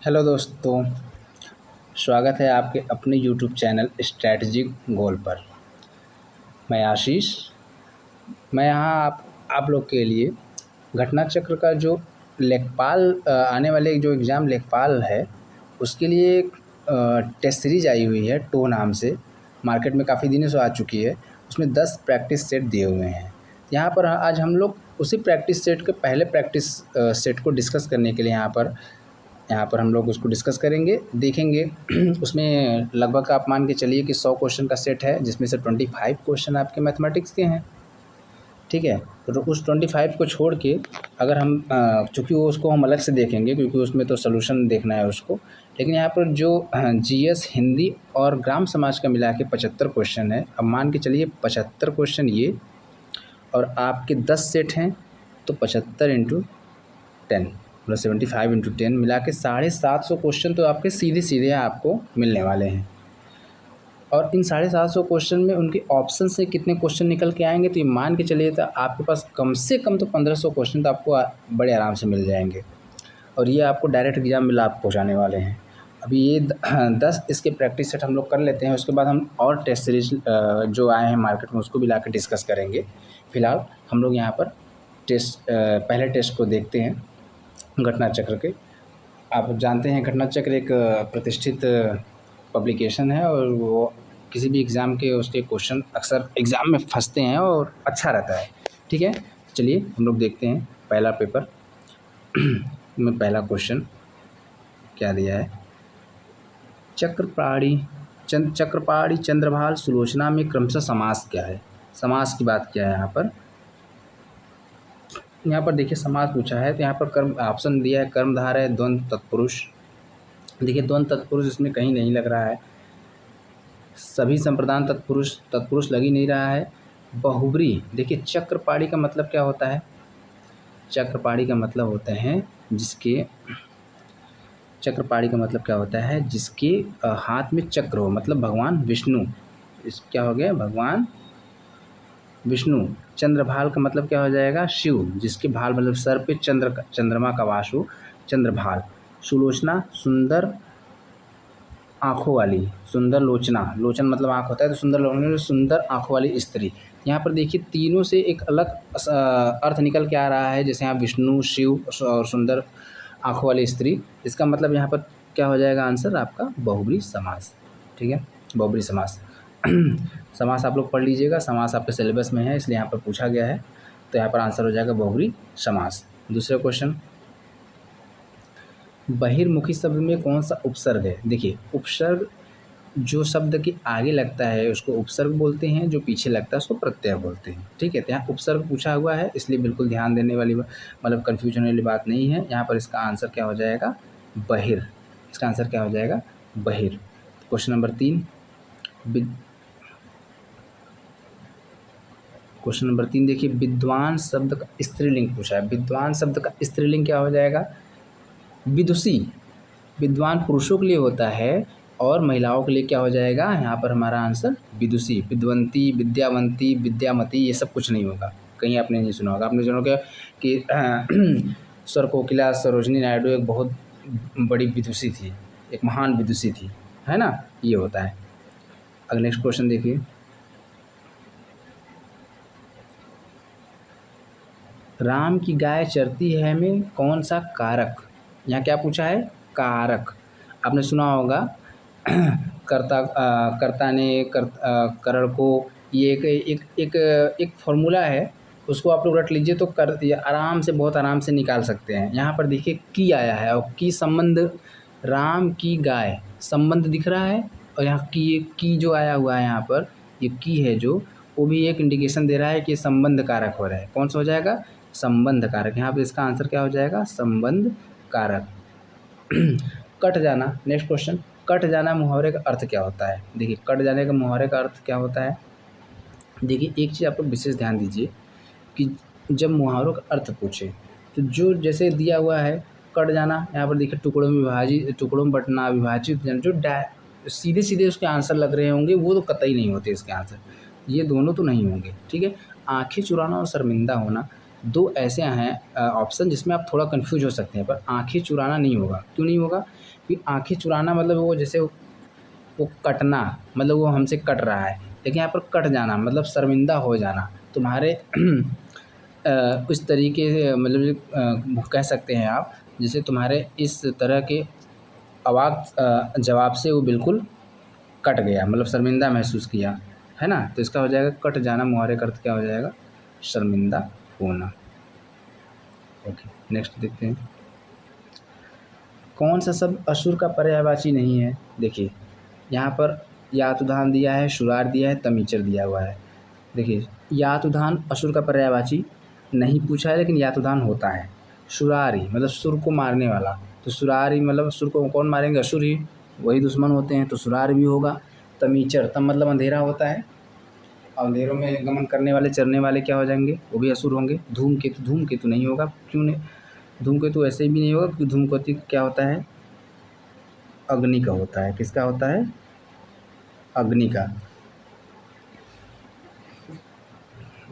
Hello दोस्तों, स्वागत है आपके अपने यूट्यूब चैनल स्ट्रैटेजिक गोल पर। मैं आशीष। मैं यहाँ आप लोग के लिए घटना चक्र का जो लेखपाल आने वाले जो एग्ज़ाम लेखपाल है उसके लिए एक टेस्ट सीरीज आई हुई है टो नाम से। मार्केट में काफ़ी दिनों से आ चुकी है। उसमें 10 प्रैक्टिस सेट दिए हुए हैं। यहाँ पर आज हम लोग उसी प्रैक्टिस सेट के पहले प्रैक्टिस सेट को डिस्कस करने के लिए यहाँ पर हम लोग उसको डिस्कस करेंगे, देखेंगे। उसमें लगभग आप मान के चलिए कि 100 क्वेश्चन का सेट है, जिसमें से 25 क्वेश्चन आपके मैथमेटिक्स के हैं। ठीक है, तो उस 25 को छोड़ के अगर हम चूँकि वो उसको हम अलग से देखेंगे क्योंकि उसमें तो सोल्यूशन देखना है उसको। लेकिन यहाँ पर जो जीएस, हिंदी और ग्राम समाज का मिला के 75 क्वेश्चन है। अब मान के चलिए 75 क्वेश्चन ये, और आपके 10 सेट हैं तो 75 × 10 मतलब 75 × 10 मिला के 750 क्वेश्चन तो आपके सीधे सीधे आपको मिलने वाले हैं। और इन 750 क्वेश्चन में उनके ऑप्शन से कितने क्वेश्चन निकल के आएंगे, तो ये मान के चलिए तो आपके पास कम से कम तो 1500 क्वेश्चन तो आपको बड़े आराम से मिल जाएंगे। और ये आपको डायरेक्ट एग्जाम में लाभ पहुँचाने वाले हैं। अभी ये 10 इसके प्रैक्टिस सेट हम लोग कर लेते हैं, उसके बाद हम और टेस्ट सीरीज जो आए हैं मार्केट में उसको भी ला कर डिस्कस करेंगे। फ़िलहाल हम लोग यहाँ पर पहले टेस्ट को देखते हैं घटना चक्र के। आप जानते हैं घटना चक्र एक प्रतिष्ठित पब्लिकेशन है और वो किसी भी एग्ज़ाम के उसके क्वेश्चन अक्सर एग्ज़ाम में फंसते हैं और अच्छा रहता है। ठीक है, चलिए हम लोग देखते हैं पहला पेपर में पहला क्वेश्चन क्या दिया है। चक्रपाणी चंद्रभाल सुलोचना में क्रमशः समास क्या है। समास की बात क्या है यहाँ पर देखिए समास पूछा है तो यहाँ पर कर्म ऑप्शन दिया है, कर्मधारय है, द्वंद्व, तत्पुरुष। देखिए द्वंद्व तत्पुरुष इसमें कहीं नहीं लग रहा है। सभी संप्रदान तत्पुरुष लग ही नहीं रहा है। बहुब्री, देखिए चक्रपाणी का मतलब क्या होता है। चक्रपाणी का मतलब होता है जिसके हाथ में चक्र हो, मतलब भगवान विष्णु। क्या हो गया, भगवान विष्णु। चंद्रभाल का मतलब क्या हो जाएगा, शिव, जिसके भाल मतलब सर पे चंद्रमा का वास हो, चंद्रभाल। सुलोचना, सुंदर आँखों वाली, सुंदर लोचना, लोचन मतलब आँख होता है तो सुंदर आँखों वाली स्त्री। यहाँ पर देखिए तीनों से एक अलग अर्थ निकल के आ रहा है। जैसे यहाँ विष्णु, शिव और सुंदर आँखों वाली स्त्री, इसका मतलब यहाँ पर क्या हो जाएगा आंसर आपका, बहुब्री समास। ठीक है, बहुब्री समास। समास आप लोग पढ़ लीजिएगा, समास आपके सिलेबस में है इसलिए यहाँ पर पूछा गया है, तो यहाँ पर आंसर हो जाएगा बहुब्री समास। दूसरा क्वेश्चन, बहिर्मुखी शब्द में कौन सा उपसर्ग है। देखिए उपसर्ग जो शब्द के आगे लगता है उसको उपसर्ग बोलते हैं, जो पीछे लगता है उसको प्रत्यय बोलते हैं। ठीक है, तो यहाँ उपसर्ग पूछा हुआ है इसलिए बिल्कुल ध्यान देने वाली मतलब कन्फ्यूजन वाली बात नहीं है। यहाँ पर इसका आंसर क्या हो जाएगा, बहिर। इसका आंसर क्या हो जाएगा, बहिर। क्वेश्चन नंबर 3, क्वेश्चन नंबर 3 देखिए विद्वान शब्द का स्त्रीलिंग पूछा है। विद्वान शब्द का स्त्रीलिंग क्या हो जाएगा, विदुषी। विद्वान पुरुषों के लिए होता है और महिलाओं के लिए क्या हो जाएगा, यहाँ पर हमारा आंसर विदुषी। विद्वंती, विद्यावंती, विद्यामती ये सब कुछ नहीं होगा। कहीं आपने नहीं सुना होगा, आपने सुना होगा कि स्वर कोकिला सरोजिनी नायडू एक बहुत बड़ी विदुषी थी, एक महान विदुषी थी, है ना, ये होता है। अगला नेक्स्ट क्वेश्चन देखिए, राम की गाय चरती है में कौन सा कारक। यहाँ क्या पूछा है, कारक। आपने सुना होगा कर्ता ने करण को, ये एक फॉर्मूला है, उसको आप लोग रट लीजिए तो आराम से, बहुत आराम से निकाल सकते हैं। यहाँ पर देखिए की आया है और की संबंध, राम की गाय संबंध दिख रहा है, और यहाँ की जो आया हुआ है यहाँ पर, ये की है जो, वो भी एक इंडिकेशन दे रहा है कि संबंध कारक हो रहा है। कौन सा हो जाएगा, संबंध कारक। यहाँ पर इसका आंसर क्या हो जाएगा, संबंध कारक। कट जाना, नेक्स्ट क्वेश्चन, कट जाना मुहावरे का अर्थ क्या होता है। देखिए कट जाने का मुहावरे का अर्थ क्या होता है। देखिए एक चीज़ आप लोग विशेष ध्यान दीजिए कि जब मुहावरों का अर्थ पूछे तो जो जैसे दिया हुआ है कट जाना, यहाँ पर देखिए टुकड़ों में विभाजित, टुकड़ों में बंटना, विभाजित, जो सीधे सीधे उसके आंसर लग रहे होंगे वो तो कतई नहीं होते इसके आंसर, ये दोनों तो नहीं होंगे। ठीक है, आँखें चुराना और शर्मिंदा होना, दो ऐसे हैं ऑप्शन जिसमें आप थोड़ा कन्फ्यूज हो सकते हैं, पर आँखें चुराना नहीं होगा। क्यों नहीं होगा? क्योंकि आँखें चुराना मतलब वो जैसे वो कटना, मतलब वो हमसे कट रहा है, लेकिन यहाँ पर कट जाना मतलब शर्मिंदा हो जाना। तुम्हारे उस तरीके से मतलब कह सकते हैं आप, जैसे तुम्हारे इस तरह के अवाक जवाब से वो बिल्कुल कट गया, मतलब शर्मिंदा महसूस किया, है ना? तो इसका हो जाएगा कट जाना, मुहावरे का अर्थ क्या हो जाएगा? शर्मिंदा होना। ओके, नेक्स्ट देखते हैं। कौन सा शब्द असुर का पर्यायवाची नहीं है? देखिए यहाँ पर यातुधान दिया है, शुरार दिया है, तमीचर दिया हुआ है। देखिए यातुधान असुर का पर्यायवाची नहीं पूछा है, लेकिन यातुधान होता है। शुरारी मतलब सुर को मारने वाला, तो शुरारी मतलब सुर को कौन मारेंगे? असुर ही, वही दुश्मन होते हैं, तो शुरार भी होगा। तमीचर तम मतलब अंधेरा होता है, अंधेरों में गमन करने वाले, चरने वाले क्या हो जाएंगे? वो भी असुर होंगे। धूमकेतु, धूमकेतु नहीं होगा। क्यों नहीं? धूमकेतु ऐसे भी नहीं होगा, क्योंकि धूमकेतु क्या होता है? अग्नि का होता है। किसका होता है? अग्नि का।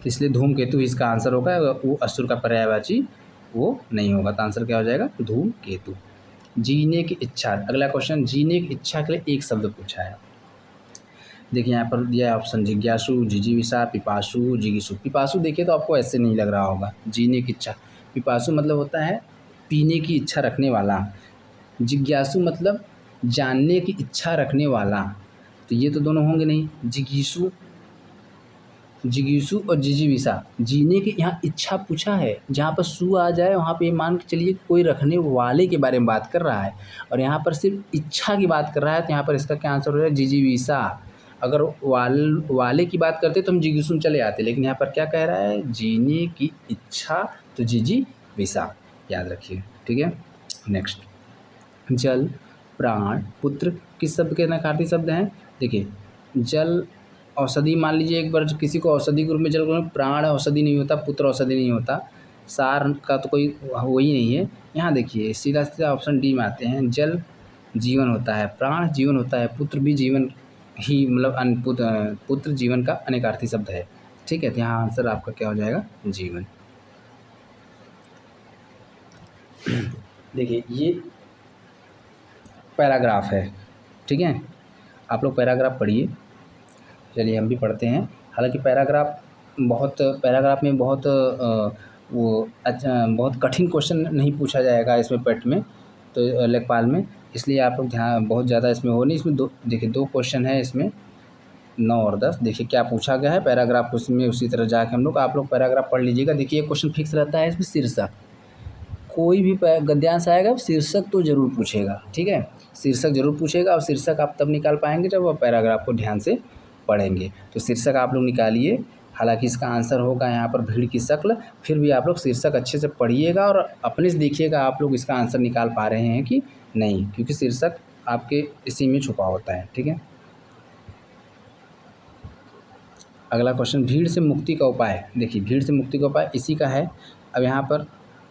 इसलिए धूमकेतु इसका आंसर होगा, वो असुर का पर्यायवाची वो नहीं होगा। तो आंसर क्या हो जाएगा? धूमकेतु। जीने की इच्छा, अगला क्वेश्चन, जीने की इच्छा के लिए एक शब्द पूछा है। देखिए यहाँ पर दिया है ऑप्शन, जिज्ञासु, जिजीविषा, पिपासु, जिगीषु। पिपासु देखिए तो आपको ऐसे नहीं लग रहा होगा, जीने की इच्छा। पिपासु मतलब होता है पीने की इच्छा रखने वाला। जिज्ञासु मतलब जानने की इच्छा रखने वाला, तो ये तो दोनों होंगे नहीं। जिगीषु, जिगीषु और जिजीविषा, जीने की यहाँ इच्छा पूछा है। जहाँ पर सु आ जाए वहाँ पे मान के चलिए कोई रखने वाले के बारे में बात कर रहा है, और यहाँ पर सिर्फ इच्छा की बात कर रहा है, तो यहाँ पर इसका क्या आंसर हो जाएगा? जिजीविषा। अगर वाले की बात करते तो हम जिगीषु में चले आते, लेकिन यहाँ पर क्या कह रहा है? जीने की इच्छा, तो जिजीविषा याद रखिए। ठीक है, नेक्स्ट। जल, प्राण, पुत्र किस शब्द के नकारती शब्द हैं? देखिए जल औषधि, मान लीजिए एक बार किसी को औषधि के रूप में जल, प्राण औषधि नहीं होता, पुत्र औषधि नहीं होता, सार का तो कोई वो ही नहीं है। यहाँ देखिए सीधा सीधा ऑप्शन डी में आते हैं। जल जीवन होता है, प्राण जीवन होता है, पुत्र भी जीवन ही, मतलब पुत्र जीवन का अनेकार्थी शब्द है। ठीक है, तो यहाँ आंसर आपका क्या हो जाएगा? जीवन। देखिए ये पैराग्राफ है, ठीक है, आप लोग पैराग्राफ पढ़िए। चलिए हम भी पढ़ते हैं। हालांकि पैराग्राफ में बहुत बहुत कठिन क्वेश्चन नहीं पूछा जाएगा इसमें पेट में, तो लेखपाल में, इसलिए आप लोग ध्यान बहुत ज़्यादा इसमें हो नहीं। इसमें देखिए दो क्वेश्चन है इसमें, 9 और 10। देखिए क्या पूछा गया है पैराग्राफ, उसमें उसी तरह जाके हम लोग, आप लोग पैराग्राफ पढ़ लीजिएगा। देखिए एक क्वेश्चन फिक्स रहता है इसमें, शीर्षक। कोई भी गद्यांश आएगा शीर्षक तो ज़रूर पूछेगा, ठीक है, शीर्षक ज़रूर पूछेगा, और शीर्षक आप तब निकाल पाएंगे जब आप पैराग्राफ को ध्यान से पढ़ेंगे। तो शीर्षक आप लोग निकालिए। हालांकि इसका आंसर होगा यहाँ पर भीड़ की शक्ल, फिर भी आप लोग शीर्षक अच्छे से पढ़िएगा और अपने से देखिएगा आप लोग इसका आंसर निकाल पा रहे हैं कि नहीं, क्योंकि शीर्षक आपके इसी में छुपा होता है। ठीक है, अगला क्वेश्चन, भीड़ से मुक्ति का उपाय। देखिए भीड़ से मुक्ति का उपाय इसी का है। अब यहाँ पर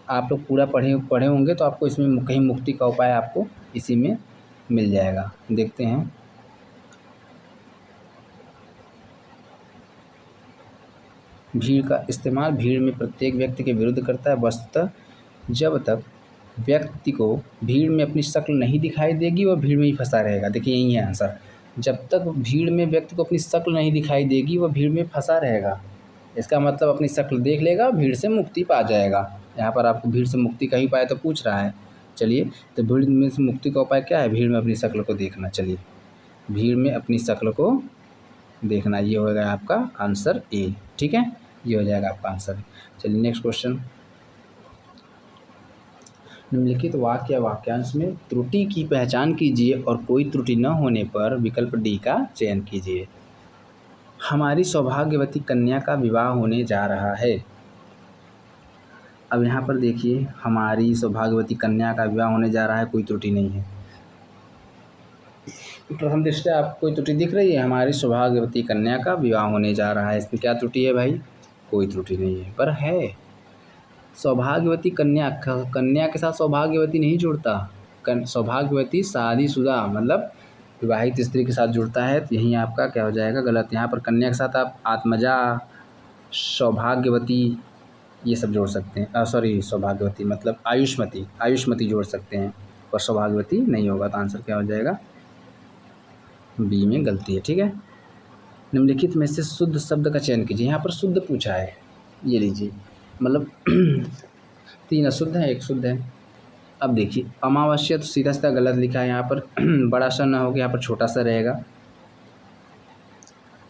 आप लोग पूरा पढ़े होंगे तो आपको इसमें कहीं मुक्ति का उपाय आपको इसी में मिल जाएगा। देखते हैं। भीड़ का इस्तेमाल भीड़ में प्रत्येक व्यक्ति के विरुद्ध करता है। वस्तुतः जब तक व्यक्ति को भीड़ में अपनी शक्ल नहीं दिखाई देगी वह भीड़ में ही फंसा रहेगा। देखिए यही है आंसर, जब तक भीड़ में व्यक्ति को अपनी शक्ल नहीं दिखाई देगी वह भीड़ में फंसा रहेगा। इसका मतलब अपनी शक्ल देख लेगा, भीड़ से मुक्ति पा जाएगा। यहाँ पर आपको भीड़ से मुक्ति का ही उपाय तो पूछ रहा है। चलिए, तो भीड़ में से मुक्ति का उपाय क्या है? भीड़ में अपनी शक्ल को देखना। चलिए, भीड़ में अपनी शक्ल को देखना, ये होगा आपका आंसर ए। ठीक है, ये हो जाएगा आपका आंसर। चलिए नेक्स्ट क्वेश्चन, निम्नलिखित वाक्य या वाक्यांश में त्रुटि की पहचान कीजिए और कोई त्रुटि न होने पर विकल्प डी का चयन कीजिए। हमारी सौभाग्यवती कन्या का विवाह होने जा रहा है। अब यहाँ पर देखिए, हमारी सौभाग्यवती कन्या का विवाह होने जा रहा है, कोई त्रुटि नहीं है। प्रथम दृष्टया आपको कोई त्रुटि दिख रही है? हमारी सौभाग्यवती कन्या का विवाह होने जा रहा है, इसमें क्या त्रुटि है भाई? कोई त्रुटि नहीं है। पर है सौभाग्यवती कन्या, कन्या के साथ सौभाग्यवती नहीं जुड़ता। सौभाग्यवती शादीशुदा मतलब विवाहित स्त्री के साथ जुड़ता है, तो यहीं आपका क्या हो जाएगा? गलत। यहाँ पर कन्या के साथ आप आत्मजा, सौभाग्यवती, ये सब जोड़ सकते हैं। सॉरी, सौभाग्यवती मतलब आयुष्मती, आयुष्मती जोड़ सकते हैं, और सौभाग्यवती नहीं होगा। तो आंसर क्या हो जाएगा? बी में गलती है। ठीक है। निम्नलिखित में से शुद्ध शब्द का चयन कीजिए। यहाँ पर शुद्ध पूछा है, ये लीजिए, मतलब 3 अशुद्ध है, 1 शुद्ध है। अब देखिए, अमावस्या तो सीधा सीधा गलत लिखा है यहाँ पर। बड़ा सा ना होगा, यहाँ पर छोटा सा रहेगा,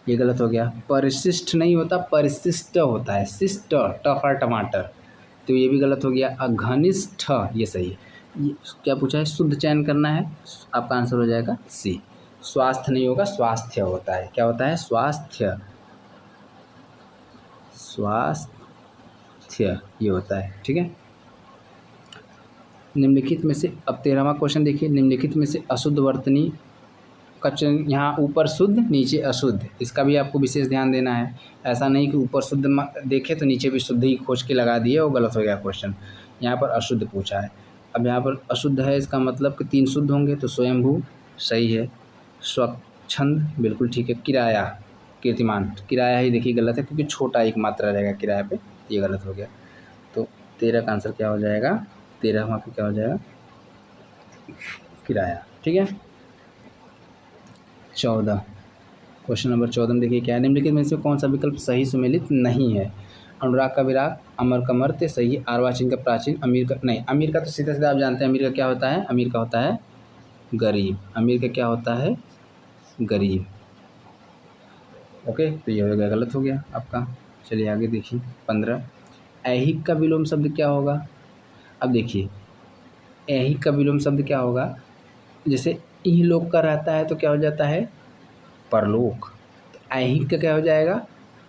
ये गलत हो गया। परिशिष्ट नहीं होता, परिशिष्ट होता है, शिष्ट टफा टमाटर, तो ये भी गलत हो गया। अघनिष्ठ ये सही है। ये क्या पूछा है? शुद्ध चयन करना है, आपका आंसर हो जाएगा सी। स्वास्थ्य नहीं होगा, स्वास्थ्य होता है। क्या होता है? स्वास्थ्य, स्वास्थ्य ये होता है। ठीक है। निम्नलिखित में से, अब 13वां क्वेश्चन देखिए, निम्नलिखित में से अशुद्ध वर्तनी का चयन, यहाँ ऊपर शुद्ध नीचे अशुद्ध, इसका भी आपको विशेष ध्यान देना है। ऐसा नहीं कि ऊपर शुद्ध देखे तो नीचे भी शुद्ध ही खोज के लगा दिए, वो गलत हो गया क्वेश्चन। यहाँ पर अशुद्ध पूछा है। अब यहाँ पर अशुद्ध है, इसका मतलब कि 3 शुद्ध होंगे, तो स्वयंभू सही है। स्वच्छंद बिल्कुल ठीक है। किराया, कीर्तिमान, किराया ही देखिए गलत है, क्योंकि छोटा एक मात्रा रहेगा किराया पे, ये गलत हो गया। तो 13 का आंसर क्या हो जाएगा? 13वां पे क्या हो जाएगा? किराया। ठीक है। 14, क्वेश्चन नंबर 14 में देखिए क्या है? निम्नलिखित में से कौन सा विकल्प सही सुमेलित नहीं है? अनुराग का विराग, अमर का मर्त्य सही है। अर्वाचीन का प्राचीन, अमीर का नहीं, अमीर का तो सीधा सीधा आप जानते हैं, अमीर का क्या होता है? अमीर का होता है गरीब। अमीर का क्या होता है? गरीब। ओके, तो ये हो गया, गलत हो गया आपका। चलिए आगे देखिए। 15, ऐहिक का विलोम शब्द क्या होगा? अब देखिए, ऐहिक का विलोम शब्द क्या होगा? जैसे इहलोक का रहता है तो क्या हो जाता है? परलोक। तो ऐहिक का क्या हो जाएगा?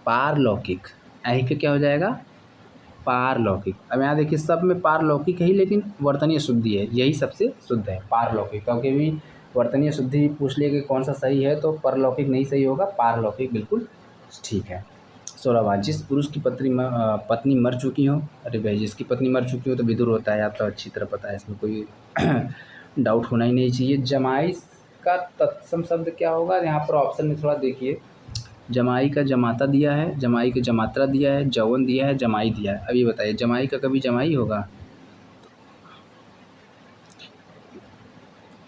पारलौकिक। ऐहिक का क्या हो जाएगा? पारलौकिक। अब यहाँ देखिए, सब में पारलौकिक है ही, लेकिन वर्तनीय शुद्धि है, यही सबसे शुद्ध है, पारलौकिक। क्योंकि भी वर्तनीय शुद्धि पूछ लिए कि कौन सा सही है, तो परलौकिक नहीं सही होगा, पारलौकिक बिल्कुल ठीक है। 16वां, जिस पुरुष की पत्नी मर चुकी हो, अरे भाई जिसकी पत्नी मर चुकी हो तो विदुर होता है, आप तो अच्छी तरह पता है, इसमें कोई डाउट होना ही नहीं चाहिए। जमाई का तत्सम शब्द क्या होगा? यहाँ पर ऑप्शन में थोड़ा देखिए, जमाई का जमाता दिया है, जमाई का जमात्रा दिया है, जौवन दिया है, जमाई दिया है। अब ये बताइए, जमाई का कभी जमाई होगा?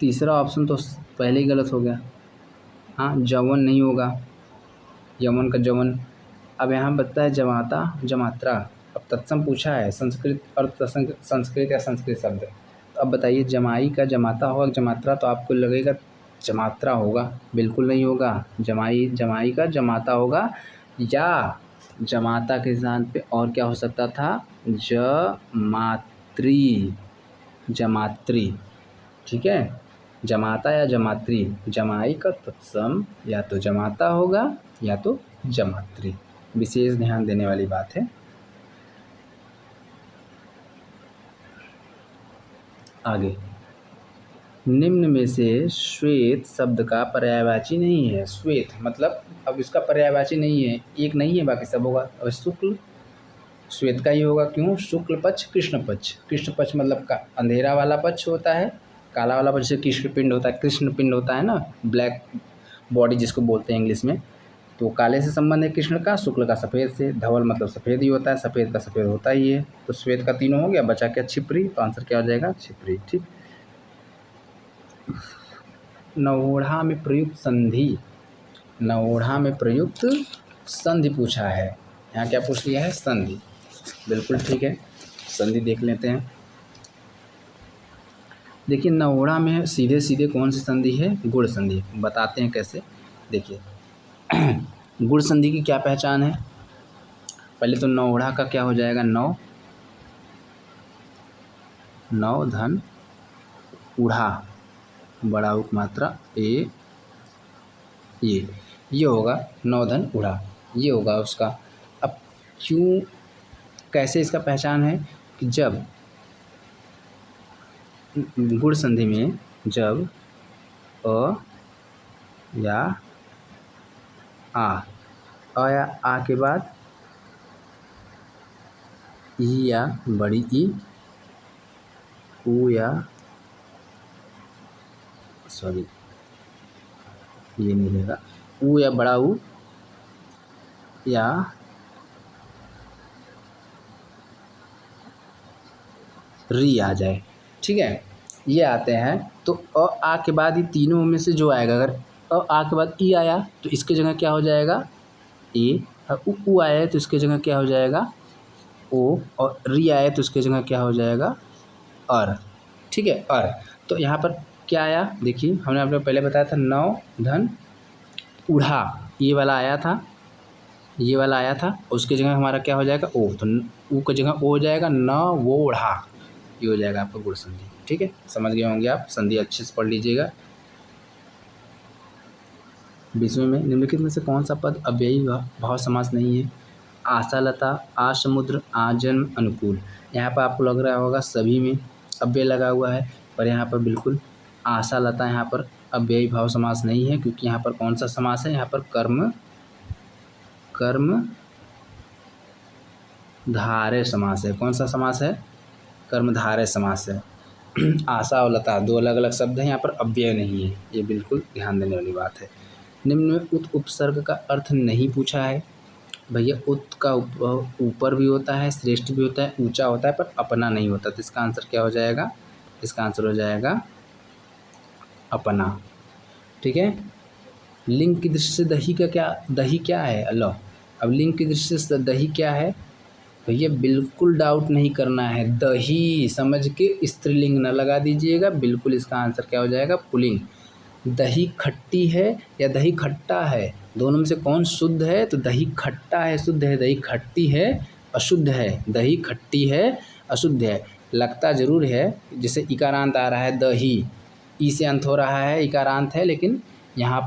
तीसरा ऑप्शन तो पहले ही गलत हो गया। हाँ, जौवन नहीं होगा, यमन का जौवन। अब यहाँ बताता है जमाता जमात्रा। अब तत्सम पूछा है, संस्कृत और संस्कृत या संस्कृत शब्द। तो अब बताइए, जमाई का जमाता होगा जमात्रा, तो आपको लगेगा जमात्रा होगा, बिल्कुल नहीं होगा। जमाई का जमाता होगा, या जमाता के स्थान पे और क्या हो सकता था? जमात्री, जमात्री। ठीक है। जमाता या जमात्री, जमाई का तत्सम या तो जमाता होगा या तो जमात्री, विशेष ध्यान देने वाली बात है। आगे, निम्न में से श्वेत शब्द का पर्यायवाची नहीं है। श्वेत मतलब, अब इसका पर्यायवाची नहीं है, एक नहीं है, बाकी सब होगा। अब शुक्ल श्वेत का ही होगा, क्यों? शुक्ल पक्ष, कृष्ण पक्ष। कृष्ण पक्ष मतलब का अंधेरा वाला पक्ष होता है, काला वाला पक्ष कृष्ण पिंड होता है, कृष्ण पिंड होता है ना, ब्लैक बॉडी जिसको बोलते हैं इंग्लिश में। तो काले से संबंध है कृष्ण का, शुक्ल का सफ़ेद से, धवल मतलब सफ़ेद ही होता है, सफ़ेद का सफ़ेद होता ही है। तो श्वेत का तीनों हो गया, बचा क्या? छिपरी। तो आंसर क्या हो जाएगा? छिपरी। ठीक। नवोढ़ा में प्रयुक्त संधि, नवोढ़ा में प्रयुक्त संधि पूछा है। यहाँ क्या पूछ लिया है? संधि। बिल्कुल ठीक है, संधि देख लेते हैं। देखिए, नवोढ़ा में सीधे सीधे कौन सी संधि है? गुण संधि। बताते हैं कैसे। देखिए, गुण संधि की क्या पहचान है? पहले तो नवोढ़ा का क्या हो जाएगा? नौ, नौ धन ऊढ़ा, बड़ा उप मात्रा ए, ये होगा नौ धन ऊढ़ा, ये होगा उसका। अब क्यों, कैसे इसका पहचान है? कि जब गुण संधि में जब अ या अ या आ के बाद ई या बड़ी ई, ऊ या, सॉरी ये नहीं रहेगा, ऊ या बड़ा ऊ, या री आ जाए, ठीक है, ये आते हैं। तो अ आ के बाद ये तीनों में से जो आएगा, अगर अ आ के बाद ई आया तो इसकी जगह क्या हो जाएगा, ए। और उ आया है तो इसकी जगह क्या हो जाएगा, ओ। और री आया तो इसकी जगह क्या हो जाएगा, अर, ठीक है, अर। तो यहाँ पर क्या आया, देखिए हमने आपको पहले बताया था, नौ धन उढ़ा, ये वाला आया था, ये वाला आया था, उसकी जगह हमारा क्या हो जाएगा, ओ। तो ऊ की जगह ओ हो जाएगा, न वो उढ़ा, ये हो जाएगा आपका गुण संधि, ठीक है। समझ गए होंगे आप, संधि अच्छे से पढ़ लीजिएगा। 20वें में निम्नलिखित में से कौन सा पद अव्ययी भाव समास नहीं है। आशालता, आसमुद्र, आजन्म, अनुकूल। यहाँ पर आपको लग रहा होगा सभी में अव्यय लगा हुआ है, पर यहाँ पर बिल्कुल आशालता यहाँ पर अव्ययी भाव समास नहीं है, क्योंकि यहाँ पर कौन सा समास है, यहाँ पर कर्म धारय समास है। कौन सा समास है, कर्मधारय समास है। आशा और लता दो अलग अलग शब्द हैं, यहाँ पर अव्यय नहीं है, ये बिल्कुल ध्यान देने वाली बात है। निम्न में उत उपसर्ग का अर्थ नहीं पूछा है। भैया उत का ऊपर भी होता है, श्रेष्ठ भी होता है, ऊंचा होता है, पर अपना नहीं होता। तो इसका आंसर क्या हो जाएगा, इसका आंसर हो जाएगा अपना, ठीक है। लिंग की दृष्टि से दही क्या है, अल्लाह। अब लिंग की दृष्टि से दही क्या है भैया, बिल्कुल डाउट नहीं करना है, दही समझ के स्त्रीलिंग न लगा दीजिएगा, बिल्कुल इसका आंसर क्या हो जाएगा, पुल्लिंग। दही खट्टी है या दही खट्टा है, दोनों में से कौन शुद्ध है, तो दही खट्टा है शुद्ध है, दही खट्टी है अशुद्ध है, दही खट्टी है अशुद्ध है। लगता ज़रूर है, जैसे इकारांत आ रहा है दही, ई से अंत हो रहा है, इकारांत है, लेकिन यहाँ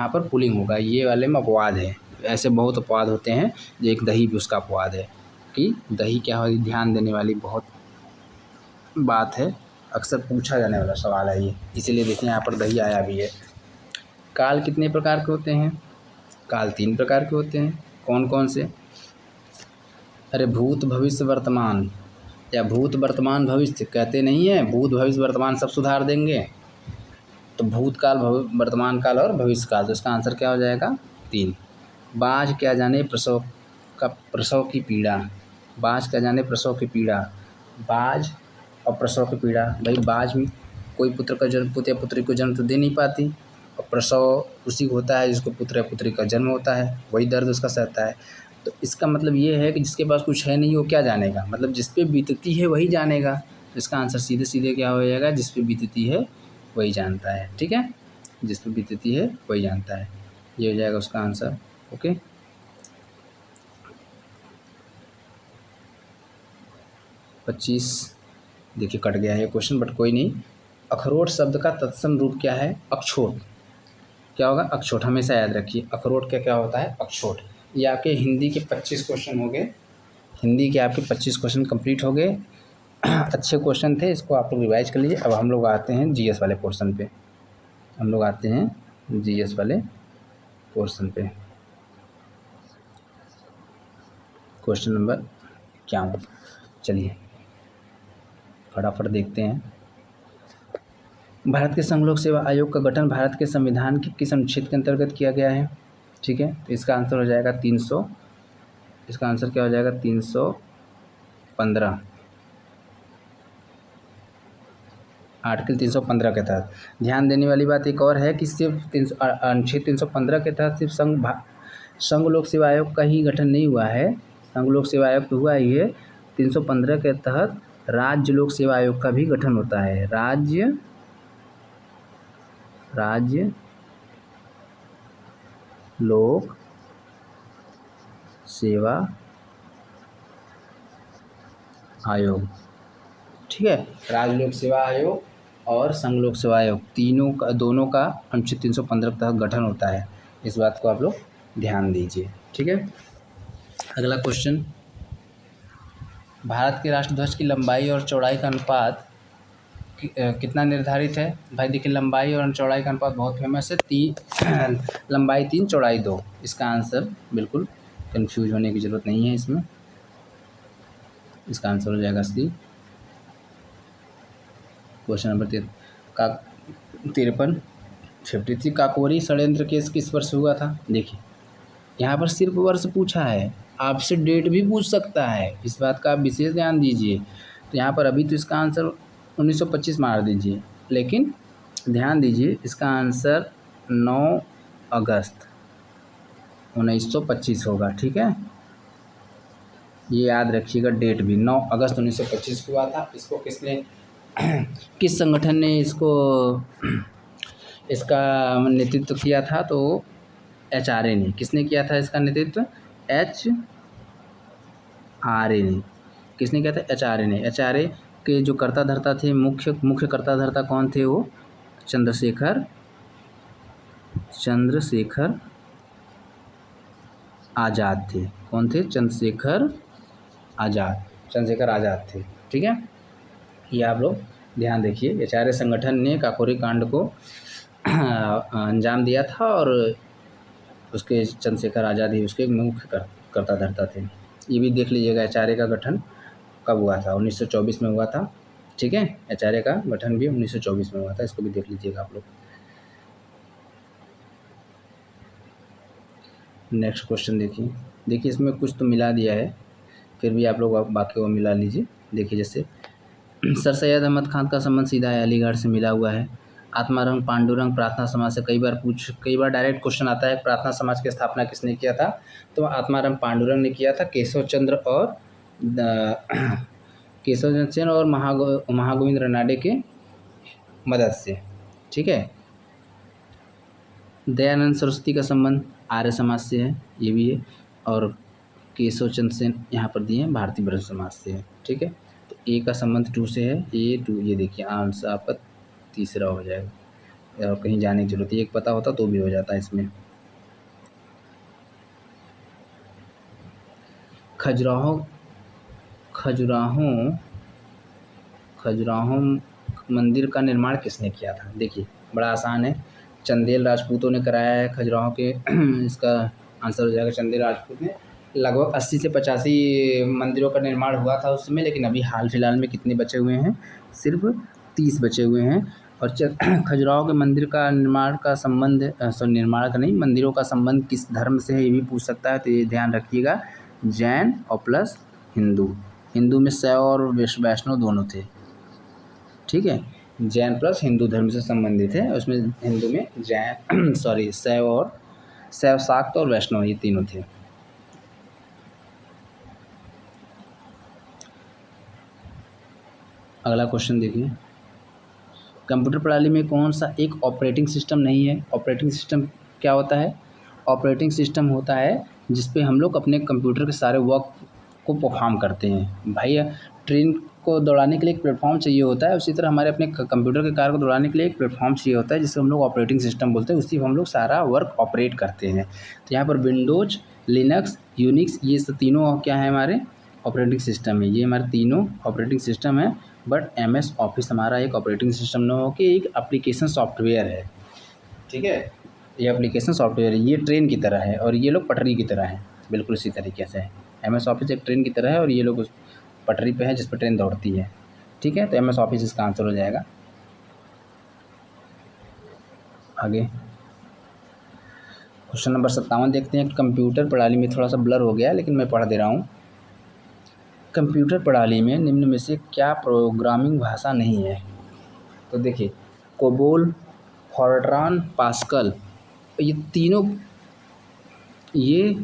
पर पुल्लिंग होगा, ये वाले में अपवाद है। ऐसे बहुत अपवाद होते हैं, जो एक दही भी उसका अपवाद है, कि दही क्या हो, ध्यान देने वाली बहुत बात है, अक्सर पूछा जाने वाला सवाल है ये, इसीलिए देखिए यहाँ पर दही आया भी है। काल कितने प्रकार के होते हैं, काल 3 प्रकार के होते हैं। कौन कौन से, अरे भूत भविष्य वर्तमान, या भूत वर्तमान भविष्य कहते नहीं है, भूत भविष्य वर्तमान सब सुधार देंगे, तो भूतकाल, वर्तमान काल और भविष्य काल। तो इसका आंसर क्या हो जाएगा, 3। बाज क्या जाने प्रसव की पीड़ा, बाज क्या जाने प्रसव की पीड़ा, बाज और प्रसव की पीड़ा। भाई बाज में कोई पुत्र या पुत्री को जन्म तो दे नहीं पाती, और प्रसव उसी को होता है जिसको पुत्र या पुत्री का जन्म होता है, वही दर्द उसका सहता है। तो इसका मतलब ये है कि जिसके पास कुछ है नहीं वो क्या जानेगा, मतलब जिस पे बीतती है वही जानेगा। तो इसका आंसर सीधे सीधे क्या हो जाएगा, जिस पे बीतती है वही जानता है, ठीक है, जिस पे बीतती है वही जानता है, ये हो जाएगा उसका आंसर। ओके, पच्चीस देखिए कट गया है क्वेश्चन, बट कोई नहीं। अखरोट शब्द का तत्सम रूप क्या है, अक्षोट। क्या होगा, अक्षोट, हमेशा याद रखिए, अखरोट क्या होता है, अक्षोट। ये आपके हिंदी के 25 क्वेश्चन हो गए, हिंदी के आपके 25 क्वेश्चन कंप्लीट हो गए। अच्छे क्वेश्चन थे, इसको आप लोग रिवाइज कर लीजिए। अब हम लोग आते हैं जीएस वाले पोर्शन पे, हम लोग आते हैं जीएस वाले पोर्शन पे। क्वेश्चन नंबर 51, चलिए फटाफट देखते हैं। भारत के संघ लोक सेवा आयोग का गठन भारत के संविधान के किस अनुच्छेद के अंतर्गत किया गया है, ठीक है। तो इसका आंसर हो जाएगा 300, इसका आंसर क्या हो जाएगा, 315, आर्टिकल 315 के तहत। ध्यान देने वाली बात एक और है कि सिर्फ अनुच्छेद 315 के तहत सिर्फ संघ लोक सेवा आयोग का ही गठन नहीं हुआ है, संघ लोक सेवा आयोग तो हुआ ही है, 315 के तहत राज्य लोक सेवा आयोग का भी गठन होता है। राज्य लोक सेवा आयोग, ठीक है, राज्य लोक सेवा आयोग और संघ लोक सेवा आयोग दोनों का अनुच्छेद 315 के तहत गठन होता है, इस बात को आप लोग ध्यान दीजिए, ठीक है। अगला क्वेश्चन, भारत के राष्ट्रध्वज की लंबाई और चौड़ाई का अनुपात कितना निर्धारित है। भाई देखिए, लंबाई और चौड़ाई का अनुपात बहुत फेमस है, लंबाई 3 चौड़ाई 2, इसका आंसर बिल्कुल कंफ्यूज होने की ज़रूरत नहीं है इसमें, इसका आंसर हो जाएगा सी। क्वेश्चन नंबर 53 काकोरी षड्यंत्र केस किस वर्ष हुआ था। देखिए यहाँ पर सिर्फ वर्ष पूछा है, आपसे डेट भी पूछ सकता है, इस बात का आप विशेष ध्यान दीजिए। तो यहाँ पर अभी तो इसका आंसर 1925 मार दीजिए, लेकिन ध्यान दीजिए इसका आंसर 9 अगस्त 1925 होगा। ठीक है, ये याद रखिएगा, डेट भी 9 अगस्त 1925 को हुआ था। इसको किसने किस संगठन ने इसका नेतृत्व किया था? तो HRA ने। किसने किया था इसका नेतृत्व? HRA ने। किसने किया था? HRA ने। HRA के जो कर्ता धर्ता थे, मुख्य कर्ता धर्ता कौन थे? वो चंद्रशेखर आज़ाद थे। कौन थे? चंद्रशेखर आज़ाद थे। ठीक है, ये आप लोग ध्यान देखिए। HRA संगठन ने काकोरी कांड को अंजाम दिया था और उसके चंद्रशेखर आज़ाद ही उसके मुख्य कर्ता धर्ता थे। ये भी देख लीजिएगा HRA का गठन कब हुआ था? 1924 में हुआ था। ठीक है, HRA का गठन भी 1924 में हुआ था। इसको भी देख लीजिएगा आप लोग। नेक्स्ट क्वेश्चन देखिए इसमें कुछ तो मिला दिया है, फिर भी आप लोग बाकी को मिला लीजिए। देखिए जैसे सर सैयद अहमद खान का संबंध सीधा है, अलीगढ़ से मिला हुआ है। आत्मारंग पांडुरंग प्रार्थना समाज से कई बार डायरेक्ट क्वेश्चन आता है, प्रार्थना समाज की स्थापना किसने किया था? तो आत्मारंग पांडुरंग ने किया था, केशव चंद्र सेन और महागोविंद रनाडे के मदद से। ठीक है, दयानंद सरस्वती का संबंध आर्य समाज से है, ये भी है। और केशव चंद्र सेन यहाँ पर दिए हैं भारतीय ब्रह्म समाज से है। ठीक है, तो ए का संबंध 2 से है, A2। ये देखिए आंसर आपका तीसरा हो जाएगा, और कहीं जाने की जरूरत है, एक पता होता तो भी हो जाता है इसमें। खजुराहो मंदिर का निर्माण किसने किया था? देखिए बड़ा आसान है, चंदेल राजपूतों ने कराया है खजुराहो के। इसका आंसर हो जाएगा चंदेल राजपूत ने। लगभग 80 से 85 मंदिरों का निर्माण हुआ था उस समय, लेकिन अभी हाल फिलहाल में कितने बचे हुए हैं? सिर्फ 30 बचे हुए हैं। और खजुराहो के मंदिर का निर्माण का संबंध निर्माण का नहीं, मंदिरों का संबंध किस धर्म से है ये भी पूछ सकता है, तो ये ध्यान रखिएगा, जैन और प्लस हिंदू में शैव और वैष्णव दोनों थे। ठीक है, जैन प्लस हिंदू धर्म से संबंधित है। उसमें हिंदू में शैव शाक्त और वैष्णव ये तीनों थे। अगला क्वेश्चन देखिए, कंप्यूटर प्रणाली में कौन सा एक ऑपरेटिंग सिस्टम नहीं है? ऑपरेटिंग सिस्टम क्या होता है? ऑपरेटिंग सिस्टम होता है जिस पे हम लोग अपने कंप्यूटर के सारे वर्क को परफॉर्म करते हैं। भाई ट्रेन को दौड़ाने के लिए एक प्लेटफॉर्म चाहिए होता है, उसी तरह हमारे अपने कंप्यूटर के कार्य को दौड़ाने के लिए एक प्लेटफॉर्म चाहिए होता है, जिसे हम लोग ऑपरेटिंग सिस्टम बोलते हैं। उसी पर हम लोग सारा वर्क ऑपरेट करते हैं। तो यहाँ पर विंडोज, लिनक्स, यूनिक्स, ये सब तीनों क्या है? हमारे ऑपरेटिंग सिस्टम है। ये हमारे तीनों ऑपरेटिंग सिस्टम है। बट MS ऑफिस हमारा एक ऑपरेटिंग सिस्टम न हो के एक एप्लीकेशन सॉफ्टवेयर है। ठीक है, ये एप्लीकेशन सॉफ्टवेयर है, ये ट्रेन की तरह है और ये लोग पटरी की तरह है, बिल्कुल इसी तरीके से है। MS ऑफिस एक ट्रेन की तरह है और ये लोग उस पटरी पे है जिस पर ट्रेन दौड़ती है। ठीक है, तो MS ऑफिस इसका आंसर हो जाएगा। आगे क्वेश्चन नंबर 57 देखते हैं। कंप्यूटर प्रणाली में थोड़ा सा ब्लर हो गया, लेकिन मैं पढ़ दे रहा हूँ। कंप्यूटर प्रणाली में निम्न में से क्या प्रोग्रामिंग भाषा नहीं है? तो देखिए, कोबोल, फॉरट्रान, पास्कल, ये तीनों ये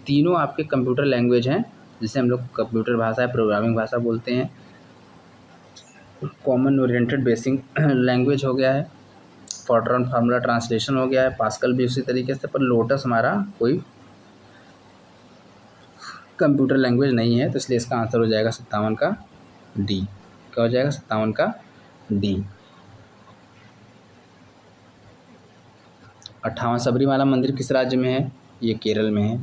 तीनों आपके कंप्यूटर लैंग्वेज हैं, जिसे हम लोग कंप्यूटर भाषा या प्रोग्रामिंग भाषा बोलते हैं। कॉमन ओरिएंटेड बेसिक लैंग्वेज हो गया है, फॉरट्रान फार्मूला ट्रांसलेशन हो गया है, पास्कल भी उसी तरीके से, पर लोटस हमारा कोई कंप्यूटर लैंग्वेज नहीं है, तो इसलिए इसका आंसर हो जाएगा 57 का D। क्या हो जाएगा? 57 का D। 58 सबरीमाला मंदिर किस राज्य में है? ये केरल में है।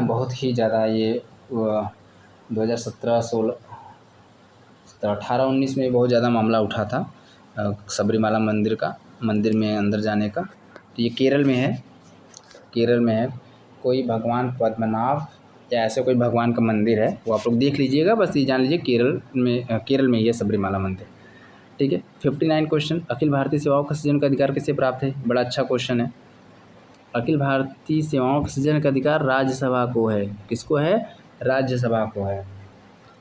बहुत ही ज़्यादा ये 2017, 16, 18, 19 में बहुत ज़्यादा मामला उठा था सबरीमाला मंदिर में अंदर जाने का। तो ये केरल में है। कोई भगवान पद्मनाभ या ऐसे कोई भगवान का मंदिर है, वो आप लोग देख लीजिएगा। बस ये जान लीजिए केरल में ही है सबरीमाला मंदिर। ठीक है, 59 क्वेश्चन, अखिल भारतीय सेवाओं का सृजन का अधिकार किसे प्राप्त है? बड़ा अच्छा क्वेश्चन है। अखिल भारतीय सेवाओं का सृजन का अधिकार राज्यसभा को है। किसको है? राज्यसभा को है।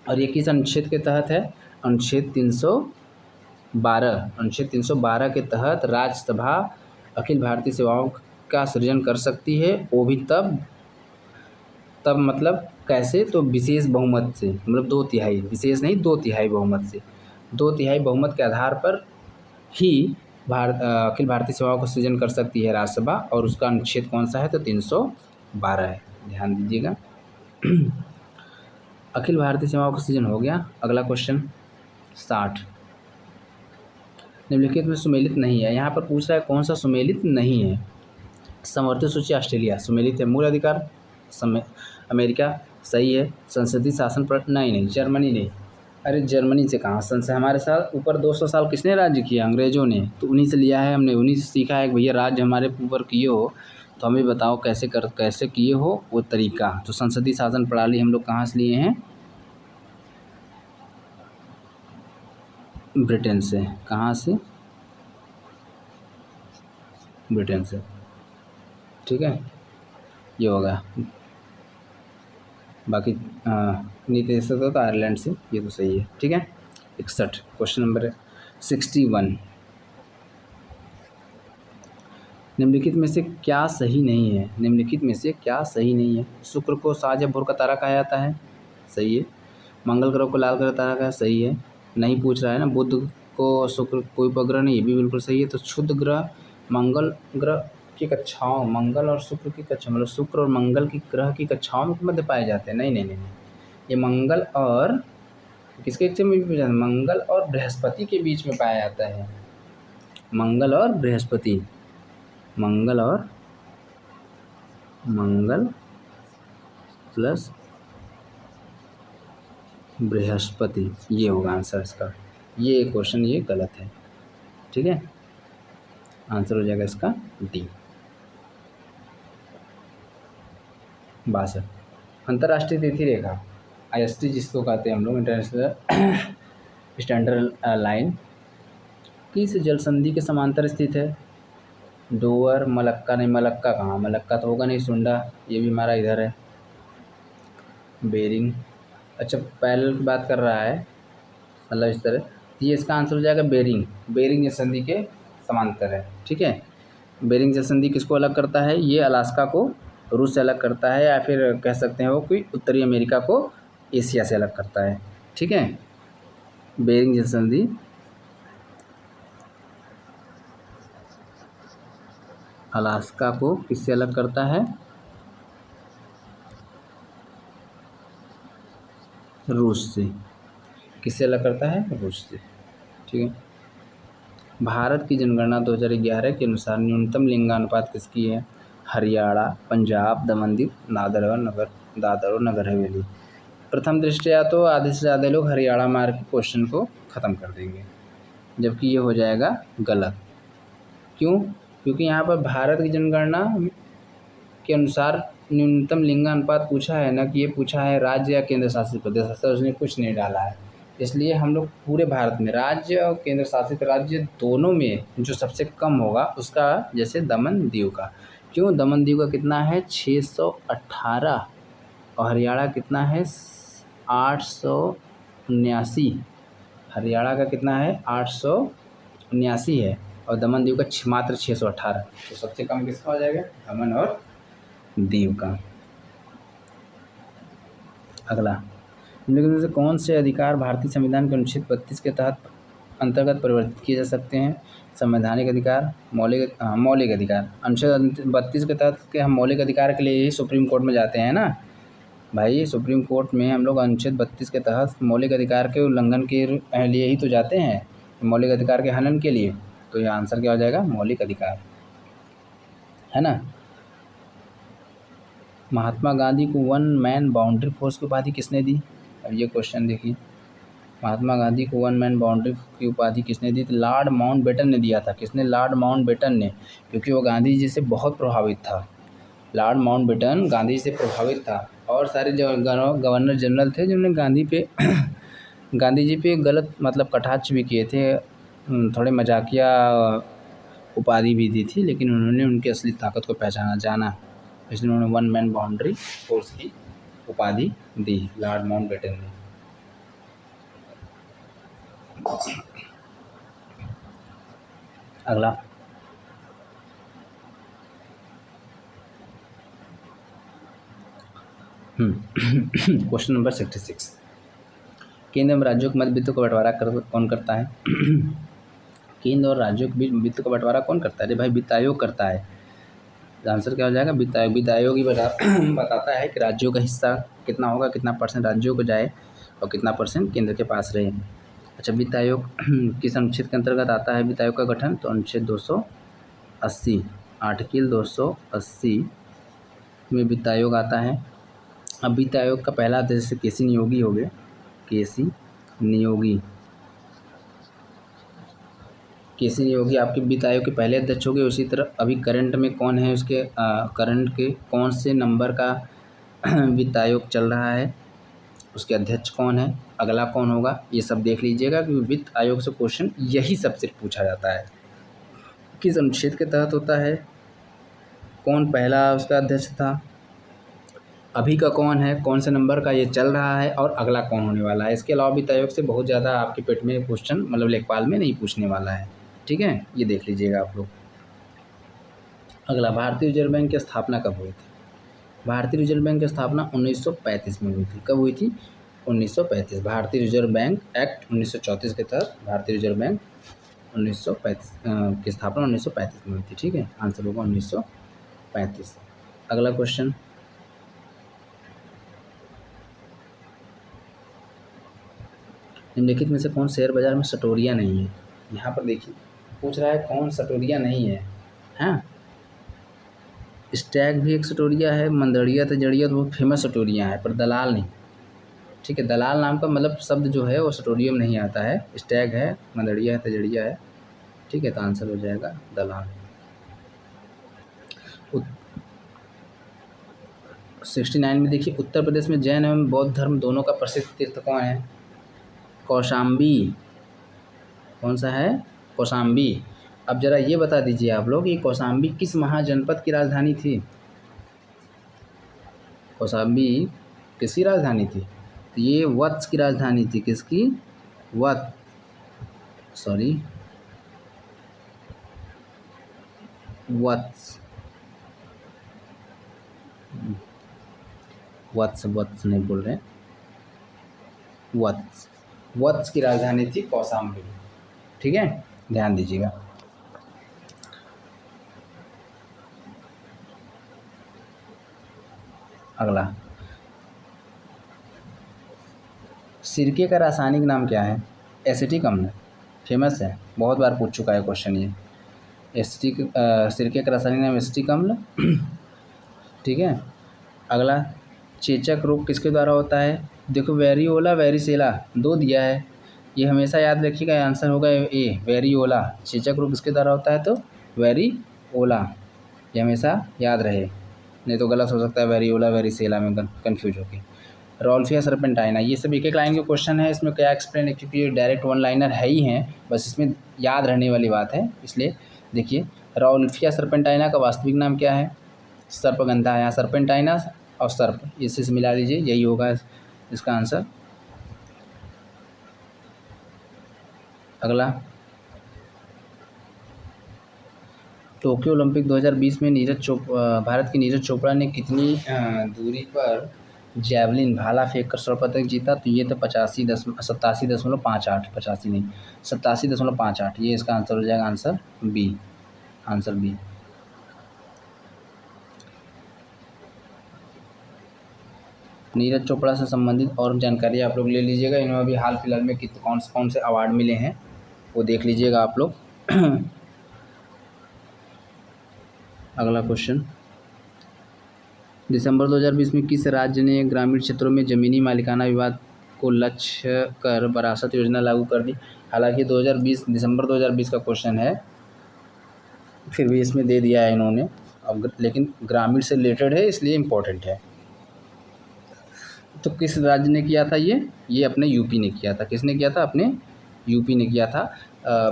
और ये किस अनुच्छेद के तहत है? अनुच्छेद 312। अनुच्छेद 312 के तहत राज्यसभा अखिल भारतीय सेवाओं का सृजन कर सकती है, वो भी तब मतलब कैसे? तो विशेष बहुमत से, मतलब 2/3, विशेष नहीं 2/3 बहुमत से, 2/3 बहुमत के आधार पर ही अखिल भारतीय सेवाओं का सृजन कर सकती है राज्यसभा। और उसका अनुच्छेद कौन सा है? तो 312 है, ध्यान दीजिएगा। अखिल भारतीय सेवाओं का सृजन हो गया। अगला क्वेश्चन 60, निम्नलिखित में सुमेलित नहीं है। यहाँ पर पूछ रहा है कौन सा सुमेलित नहीं है? समवर्ती सूची ऑस्ट्रेलिया सुमेलित है। मूल अधिकार अमेरिका सही है। संसदीय शासन पर नहीं, जर्मनी नहीं। अरे जर्मनी से कहाँ? संसद हमारे साथ ऊपर 200 साल किसने राज्य किया? अंग्रेजों ने। तो उन्हीं से लिया है हमने, उन्हीं से सीखा है कि भैया राज्य हमारे ऊपर किए हो तो हमें बताओ कैसे किए हो वो तरीका। तो संसदीय शासन प्रणाली हम लोग कहाँ से लिए हैं? ब्रिटेन से। कहाँ से? ब्रिटेन से। ठीक है, ये होगा। बाकी नीति तो आयरलैंड से, ये तो सही है। ठीक है, 61 क्वेश्चन नंबर 61, निम्नलिखित में से क्या सही नहीं है? निम्नलिखित में से क्या सही नहीं है? शुक्र को साज या भोर का तारा कहा जाता है, सही है। मंगल ग्रह को लाल ग्रह तारा कहा, सही है। नहीं पूछ रहा है ना, बुध को शुक्र कोई उपग्रह नहीं, ये भी बिल्कुल सही है। तो क्षुद्र ग्रह मंगल ग्रह की कक्षाओं, मंगल और शुक्र की कक्षा, मतलब शुक्र और मंगल की ग्रह की कक्षाओं में मध्य पाए जाते हैं। नहीं, ये मंगल और किसके बीच में पाया जाता है? मंगल और बृहस्पति के बीच में पाया जाता है। मंगल और बृहस्पति, मंगल प्लस बृहस्पति, ये होगा आंसर इसका। ये क्वेश्चन ये गलत है। ठीक है, आंसर हो जाएगा इसका डी। 62, अंतर्राष्ट्रीय तिथि रेखा IST जिसको कहते हैं हम लोग, इंटरनेशनल स्टैंडर्ड लाइन, किस जल संधि के समांतर स्थित है? डोवर, मलक्का नहीं, मलक्का कहाँ? मलक्का तो होगा नहीं। सुंडा, ये भी हमारा इधर है। बेरिंग, अच्छा पैरेलल की बात कर रहा है, मतलब इस तरह। ये इसका आंसर हो जाएगा बेरिंग जल संधि के समांतर है। ठीक है, बेरिंग जल संधि किसको अलग करता है? ये अलास्का को रूस से अलग करता है, या फिर कह सकते हैं वो कोई उत्तरी अमेरिका को एशिया से अलग करता है। ठीक है, बेरिंग जल संधि अलास्का को किससे अलग करता है? रूस से। किससे अलग करता है? रूस से। ठीक है, भारत की जनगणना 2011 के अनुसार न्यूनतम लिंगानुपात किसकी है? हरियाणा, पंजाब, दमन दीव, दादर और नगर हवेली। प्रथम दृष्टया तो आधे से ज़्यादा लोग हरियाणा मार के क्वेश्चन को ख़त्म कर देंगे, जबकि ये हो जाएगा गलत। क्यों? क्योंकि यहाँ पर भारत की जनगणना के अनुसार न्यूनतम लिंगानुपात पूछा है ना, कि ये पूछा है राज्य या केंद्र शासित प्रदेश, ऐसा उसने कुछ नहीं डाला है। इसलिए हम लोग पूरे भारत में राज्य और केंद्र शासित राज्य दोनों में जो सबसे कम होगा उसका, जैसे दमन दीव का। क्यों? दमन दीव का कितना है? 618, और हरियाणा कितना है? 879। हरियाणा का कितना है? 879 है, और दमन दीव का मात्र 618। तो सबसे कम किसका हो जाएगा? दमन और दीव का। अगला, निम्नलिखित में से कौन से अधिकार भारतीय संविधान के अनुच्छेद 32 के तहत अंतर्गत परिवर्तित किए जा सकते हैं? संवैधानिक अधिकार, मौलिक अधिकार। अनुच्छेद 32 के तहत के हम मौलिक अधिकार के लिए ही सुप्रीम कोर्ट में जाते हैं ना भाई। सुप्रीम कोर्ट में हम लोग अनुच्छेद 32 के तहत मौलिक अधिकार के उल्लंघन के लिए ही तो जाते हैं, मौलिक अधिकार के हनन के लिए। तो ये आंसर क्या हो जाएगा? मौलिक अधिकार, है ना। महात्मा गांधी को वन मैन बाउंड्री फोर्स की उपाधि किसने दी? अब ये क्वेश्चन देखिए, महात्मा गांधी को वन मैन बाउंड्री की उपाधि किसने दी? तो लॉर्ड माउंटबेटन ने दिया था। किसने? लॉर्ड माउंटबेटन ने, क्योंकि वो गांधी जी से बहुत प्रभावित था। लॉर्ड माउंटबेटन गांधी से प्रभावित था, और सारे जो गवर्नर जनरल थे जिन्होंने गांधी जी पे गलत मतलब कटाक्ष भी किए थे, थोड़े मजाकिया उपाधि भी दी थी, लेकिन उन्होंने उनकी असली ताकत को पहचाना जाना, इसलिए उन्होंने वन मैन बाउंड्री फोर्स की उपाधि दी लॉर्ड माउंटबेटन ने। अगला क्वेश्चन नंबर 66, केंद्र एवं राज्यों के मध्य वित्त का बंटवारा कौन करता है? केंद्र और राज्यों के बीच वित्त का बंटवारा कौन करता है? अरे भाई, वित्त आयोग करता है। आंसर क्या हो जाएगा? वित्त आयोग। वित्त आयोग ही बताता है कि राज्यों का हिस्सा कितना होगा, कितना परसेंट राज्यों को जाए और कितना परसेंट केंद्र के पास रहे। अच्छा, वित्त आयोग किस अनुच्छेद के अंतर्गत आता है वित्त आयोग का गठन? तो अनुच्छेद 280, आर्टिकल 280 में वित्त आयोग आता है। अब वित्त आयोग का पहला अध्यक्ष केसी नियोगी हो गए, केसी नियोगी आपके वित्त आयोग के पहले अध्यक्ष हो गए। उसी तरह अभी करंट में कौन है उसके करंट के कौन से नंबर का वित्त आयोग चल रहा है, उसके अध्यक्ष कौन है, अगला कौन होगा, ये सब देख लीजिएगा कि वित्त आयोग से क्वेश्चन यही सब सिर्फ पूछा जाता है। किस अनुच्छेद के तहत होता है, कौन पहला उसका अध्यक्ष था, अभी का कौन है, कौन से नंबर का ये चल रहा है और अगला कौन होने वाला है। इसके अलावा वित्त आयोग से बहुत ज़्यादा आपके पेट में क्वेश्चन मतलब लेखपाल में नहीं पूछने वाला है। ठीक है, ये देख लीजिएगा आप लोग। अगला, भारतीय रिजर्व बैंक की स्थापना कब हुई थी? भारतीय रिजर्व बैंक की स्थापना 1935 में हुई थी। कब हुई थी? 1935। भारतीय रिजर्व बैंक एक्ट 1934 के तहत भारतीय रिजर्व बैंक 1935 की स्थापना 1935 में हुई थी। ठीक है, आंसर होगा 1935। अगला क्वेश्चन, निम्नलिखित में से कौन शेयर बाजार में सटोरिया नहीं है? यहाँ पर देखिए पूछ रहा है कौन सटोरिया नहीं है। हाँ, स्टैग भी एक सटोरिया है, मंदड़िया तजड़िया तो बहुत फेमस सटोरिया है, पर दलाल नहीं। ठीक है, दलाल नाम का मतलब शब्द जो है वो सटोरिया में नहीं आता है। स्टैग है, मंदड़िया है, तजड़िया है। ठीक है, तो आंसर हो जाएगा दलाल। 69 में देखिए, उत्तर प्रदेश में जैन एवं बौद्ध धर्म दोनों का प्रसिद्ध तीर्थ कौन है? कौशाम्बी। कौन सा है? कौशाम्बी। अब जरा ये बता दीजिए आप लोग, ये कौशाम्बी किस महाजनपद की राजधानी थी? कौशाम्बी किसकी राजधानी थी? तो ये वत्स की राजधानी थी। किसकी? वत्स नहीं बोल रहे, वत्स की राजधानी थी कौशाम्बी। ठीक है, ध्यान दीजिएगा। अगला, सिरके का रासायनिक नाम क्या है? एसिटिक अम्ल, फेमस है, बहुत बार पूछ चुका है क्वेश्चन ये। सिरके का रासायनिक नाम एसिटिक अम्ल। ठीक है, अगला, चेचक रोग किसके द्वारा होता है? देखो, वेरियोला वेरिसेला दो दिया है, ये हमेशा याद रखिएगा। आंसर होगा ए, वेरियोला। चेचक रोग किसके द्वारा होता है? तो वेरियोला, ये हमेशा याद रहे, नहीं तो गलत हो सकता है वेरियोला वेरिसेला में कन्फ्यूज होके। रॉल्फिया सरपेंटाइना, ये सब एक एक लाइन के क्वेश्चन है, इसमें क्या एक्सप्लेन है, क्योंकि ये डायरेक्ट वन लाइनर है ही हैं, बस इसमें याद रहने वाली बात है। इसलिए देखिए, रॉल्फिया सरपेंटाइना का वास्तविक नाम क्या है? सर्पगंधा है। यहाँ सरपेंटाइना और सर्प इसी से मिला लीजिए, यही होगा इसका आंसर। अगला, टोक्यो ओलंपिक 2020 में भारत की नीरज चोपड़ा ने कितनी दूरी पर जैवलिन भाला फेंक कर स्वर्ण पदक जीता? तो ये तो 87.58, 85 नहीं, 87.58, ये इसका आंसर हो जाएगा। Answer B. नीरज चोपड़ा से संबंधित और जानकारी आप लोग ले लीजिएगा। इन्होंने अभी हाल फिलहाल में कौन से अवार्ड मिले हैं वो देख लीजिएगा आप लोग। अगला क्वेश्चन, दिसंबर 2020 में किस राज्य ने ग्रामीण क्षेत्रों में ज़मीनी मालिकाना विवाद को लक्ष्य कर वरासत योजना लागू कर दी? हालांकि दिसंबर 2020 का क्वेश्चन है, फिर भी इसमें दे दिया है इन्होंने, अब लेकिन ग्रामीण से रिलेटेड है इसलिए इम्पोर्टेंट है। तो किस राज्य ने किया था ये अपने यूपी ने किया था। किसने किया था? अपने यूपी ने किया था।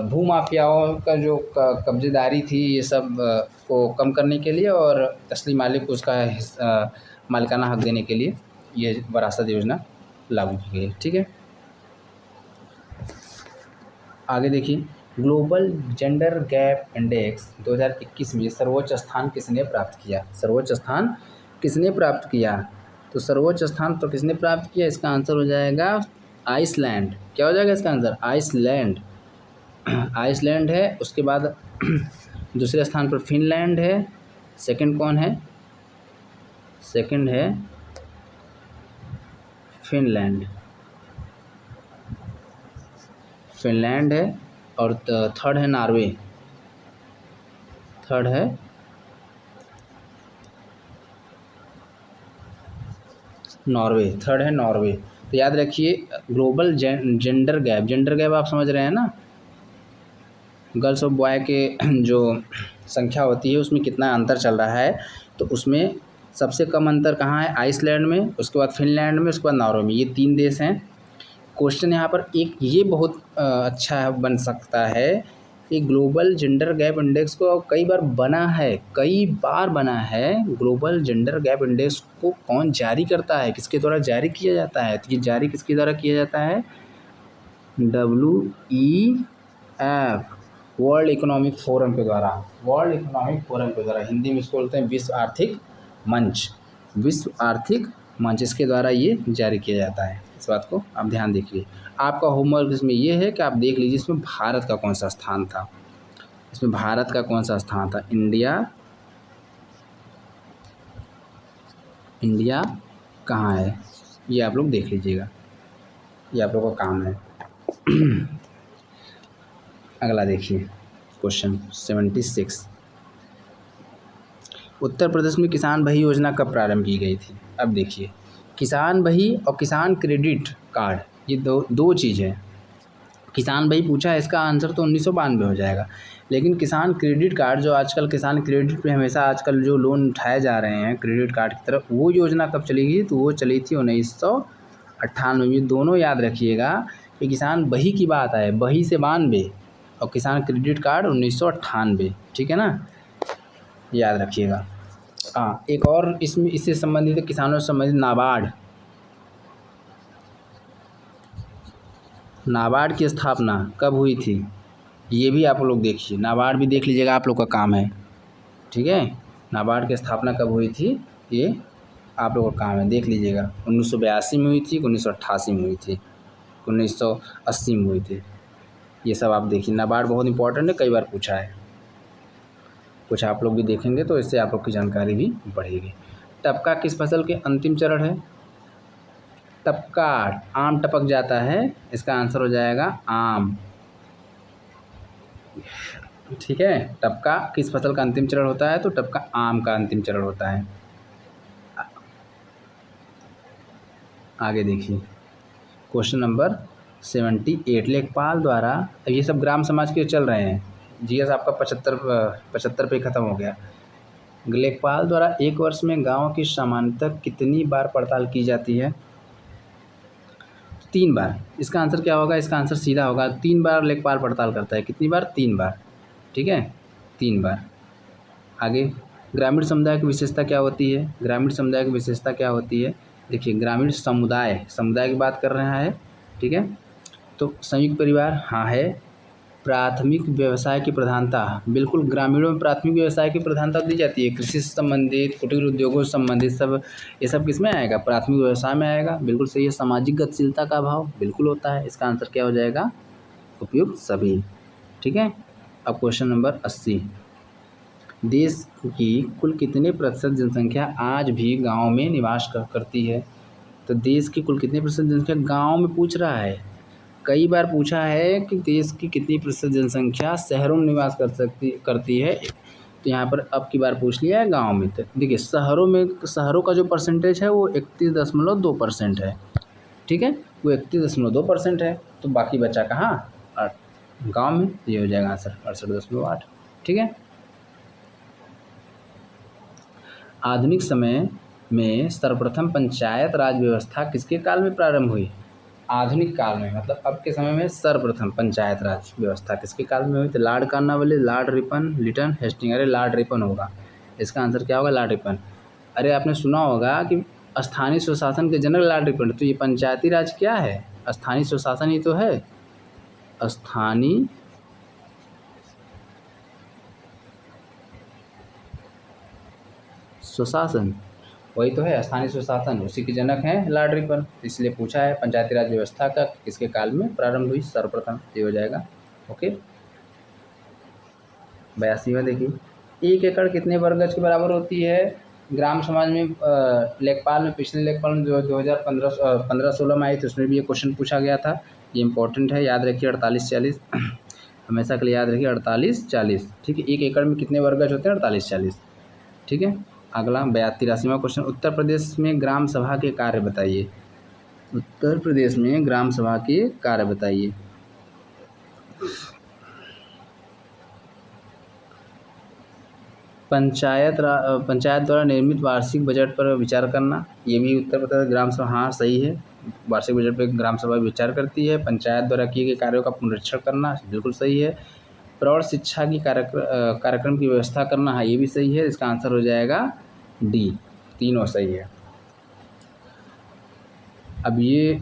भूमाफियाओं का जो कब्जेदारी थी ये सब को कम करने के लिए और असली मालिक को उसका मालिकाना हक देने के लिए ये वरासत योजना लागू की गई। ठीक है, आगे देखिए, ग्लोबल जेंडर गैप इंडेक्स 2021 में सर्वोच्च स्थान किसने प्राप्त किया? सर्वोच्च स्थान किसने प्राप्त किया? तो सर्वोच्च स्थान तो किसने प्राप्त किया, इसका आंसर हो जाएगा आइसलैंड। क्या हो जाएगा इसका आंसर? आइसलैंड। आइसलैंड है। उसके बाद दूसरे स्थान पर फिनलैंड है। सेकंड कौन है? सेकंड है फिनलैंड। फिनलैंड है। और थर्ड है नॉर्वे। थर्ड है नॉर्वे। थर्ड है नॉर्वे। तो याद रखिए, ग्लोबल जेंडर गैप आप समझ रहे हैं ना, गर्ल्स और बॉय के जो संख्या होती है उसमें कितना अंतर चल रहा है। तो उसमें सबसे कम अंतर कहाँ है? आइसलैंड में, उसके बाद फिनलैंड में, उसके बाद नॉर्वे में। ये 3 देश हैं। क्वेश्चन यहाँ पर एक ये बहुत अच्छा बन सकता है कि ग्लोबल जेंडर गैप इंडेक्स को कई बार बना है। ग्लोबल जेंडर गैप इंडेक्स को कौन जारी करता है, किसके द्वारा जारी किया जाता है? तो ये जारी किसके द्वारा किया जाता है? WEF, वर्ल्ड इकोनॉमिक फोरम के द्वारा। वर्ल्ड इकोनॉमिक फोरम के द्वारा, हिंदी में इसको बोलते हैं विश्व आर्थिक मंच। विश्व आर्थिक मंच, इसके द्वारा ये जारी किया जाता है। इस बात को आप ध्यान देखिए। आपका होमवर्क इसमें ये है कि आप देख लीजिए इसमें भारत का कौन सा स्थान था। इसमें भारत का कौन सा स्थान था? इंडिया कहाँ है, ये आप लोग देख लीजिएगा, ये आप लोगों का काम है। अगला देखिए, क्वेश्चन 76, उत्तर प्रदेश में किसान भाई योजना कब प्रारंभ की गई थी? अब देखिए, किसान भाई और किसान क्रेडिट कार्ड, ये दो चीज़ है। किसान भाई पूछा है, इसका आंसर तो 1992 हो जाएगा। लेकिन किसान क्रेडिट कार्ड, जो आजकल किसान क्रेडिट पे हमेशा आजकल जो लोन उठाए जा रहे हैं क्रेडिट कार्ड की तरफ, वो योजना कब चली गई? तो वो चली थी 1998 में। दोनों याद रखिएगा कि किसान बही की बात है, बही से 92 और किसान क्रेडिट कार्ड 1998। ठीक है ना, याद रखिएगा। हाँ, एक और इसमें इससे संबंधित, किसानों से संबंधित नाबार्ड की स्थापना कब हुई थी? ये भी आप लोग देखिए, नाबार्ड भी देख लीजिएगा, आप लोग का काम है। ठीक है, नाबार्ड की स्थापना कब हुई थी, ये आप लोगों का काम है, देख लीजिएगा। 1982 में हुई थी, 1988 में हुई थी, 1980 में हुई थी। ये सब आप देखिए, नाबार्ड बहुत इंपॉर्टेंट है, कई बार पूछा है। कुछ आप लोग भी देखेंगे तो इससे आप लोग की जानकारी भी बढ़ेगी। टपका किस फसल के अंतिम चरण है? टपका, आम टपक जाता है, इसका आंसर हो जाएगा आम। ठीक है, टपका किस फसल का अंतिम चरण होता है? तो टपका आम का अंतिम चरण होता है। आगे देखिए, क्वेश्चन नंबर 78, लेखपाल द्वारा, ये सब ग्राम समाज के चल रहे हैं। जीएस आपका 75 पे ख़त्म हो गया। लेखपाल द्वारा एक वर्ष में गाँव की सामान्यतः कितनी बार पड़ताल की जाती है? 3 बार। इसका आंसर क्या होगा? इसका आंसर सीधा होगा, 3 बार लेखपाल पड़ताल करता है। कितनी बार? 3 बार। ठीक है, 3 बार। आगे, ग्रामीण समुदाय की विशेषता क्या होती है? ग्रामीण समुदाय की विशेषता क्या होती है? देखिए, ग्रामीण समुदाय की बात कर रहा है। ठीक है, तो संयुक्त परिवार, हाँ है। प्राथमिक व्यवसाय की प्रधानता, बिल्कुल ग्रामीणों में प्राथमिक व्यवसाय की प्रधानता दी जाती है। कृषि से संबंधित, कुटीर उद्योगों से संबंधित सब, ये सब किस में आएगा? प्राथमिक व्यवसाय में आएगा। बिल्कुल सही है। सामाजिक गतिशीलता का अभाव, बिल्कुल होता है। इसका आंसर क्या हो जाएगा? उपयुक्त सभी। ठीक है, अब क्वेश्चन नंबर 80, देश की कुल कितने प्रतिशत जनसंख्या आज भी गाँव में निवास करती है? तो देश की कुल कितने प्रतिशत जनसंख्या गाँव में पूछ रहा है। कई बार पूछा है कि देश की कितनी प्रतिशत जनसंख्या शहरों में निवास करती है। तो यहाँ पर अब की बार पूछ लिया है गांव में। तो देखिए, शहरों का जो परसेंटेज है वो 31.2% है। ठीक है, वो 31.2% है। तो बाकी बचा कहाँ? गांव में। ये हो जाएगा आंसर 68.8। ठीक है, आधुनिक समय में सर्वप्रथम पंचायत राज व्यवस्था किसके काल में प्रारंभ हुई? आधुनिक काल में, मतलब अब के समय में सर्वप्रथम पंचायत राज व्यवस्था किसके काल में हुई? तो lord Cornwallis, lord Ripon, Lytton Hastings. अरे लॉर्ड रिपन होगा, इसका आंसर क्या होगा? Lord Ripon. अरे आपने सुना होगा कि स्थानीय स्वशासन के जनक लॉर्ड रिपन। तो ये पंचायती राज क्या है? स्थानीय स्वशासन ही तो है। स्थानीय सुशासन, वही तो है स्थानीय सुशासन, उसी के जनक हैं लॉर्ड रिपन, इसलिए पूछा है पंचायती राज व्यवस्था का किसके काल में प्रारंभ हुई सर्वप्रथम, ये हो जाएगा। ओके। 82वां देखिए, 1 एकड़ कितने वर्ग गज के बराबर होती है? ग्राम समाज में लेखपाल में, पिछले लेखपाल में जो 2015-16 में आई थी उसमें भी ये क्वेश्चन पूछा गया था, ये इंपॉर्टेंट है, याद रखिए 48-40 हमेशा के लिए याद रखिए 48-40, ठीक है। 1 एकड़ में कितने वर्ग गज होते हैं? 48-40, ठीक है। अगला 83वां क्वेश्चन, उत्तर प्रदेश में ग्राम सभा के कार्य बताइए। उत्तर प्रदेश में ग्राम सभा के कार्य बताइए। पंचायत द्वारा निर्मित वार्षिक बजट पर विचार करना, ये भी उत्तर प्रदेश ग्राम सभा, हाँ सही है, वार्षिक बजट पर ग्राम सभा विचार करती है। पंचायत द्वारा किए गए कार्यों का पुनरीक्षण करना, बिल्कुल सही है। प्रौढ़ शिक्षा की कार्यक्रम की व्यवस्था करना, हाँ ये भी सही है, इसका आंसर हो जाएगा डी, तीनों सही है। अब ये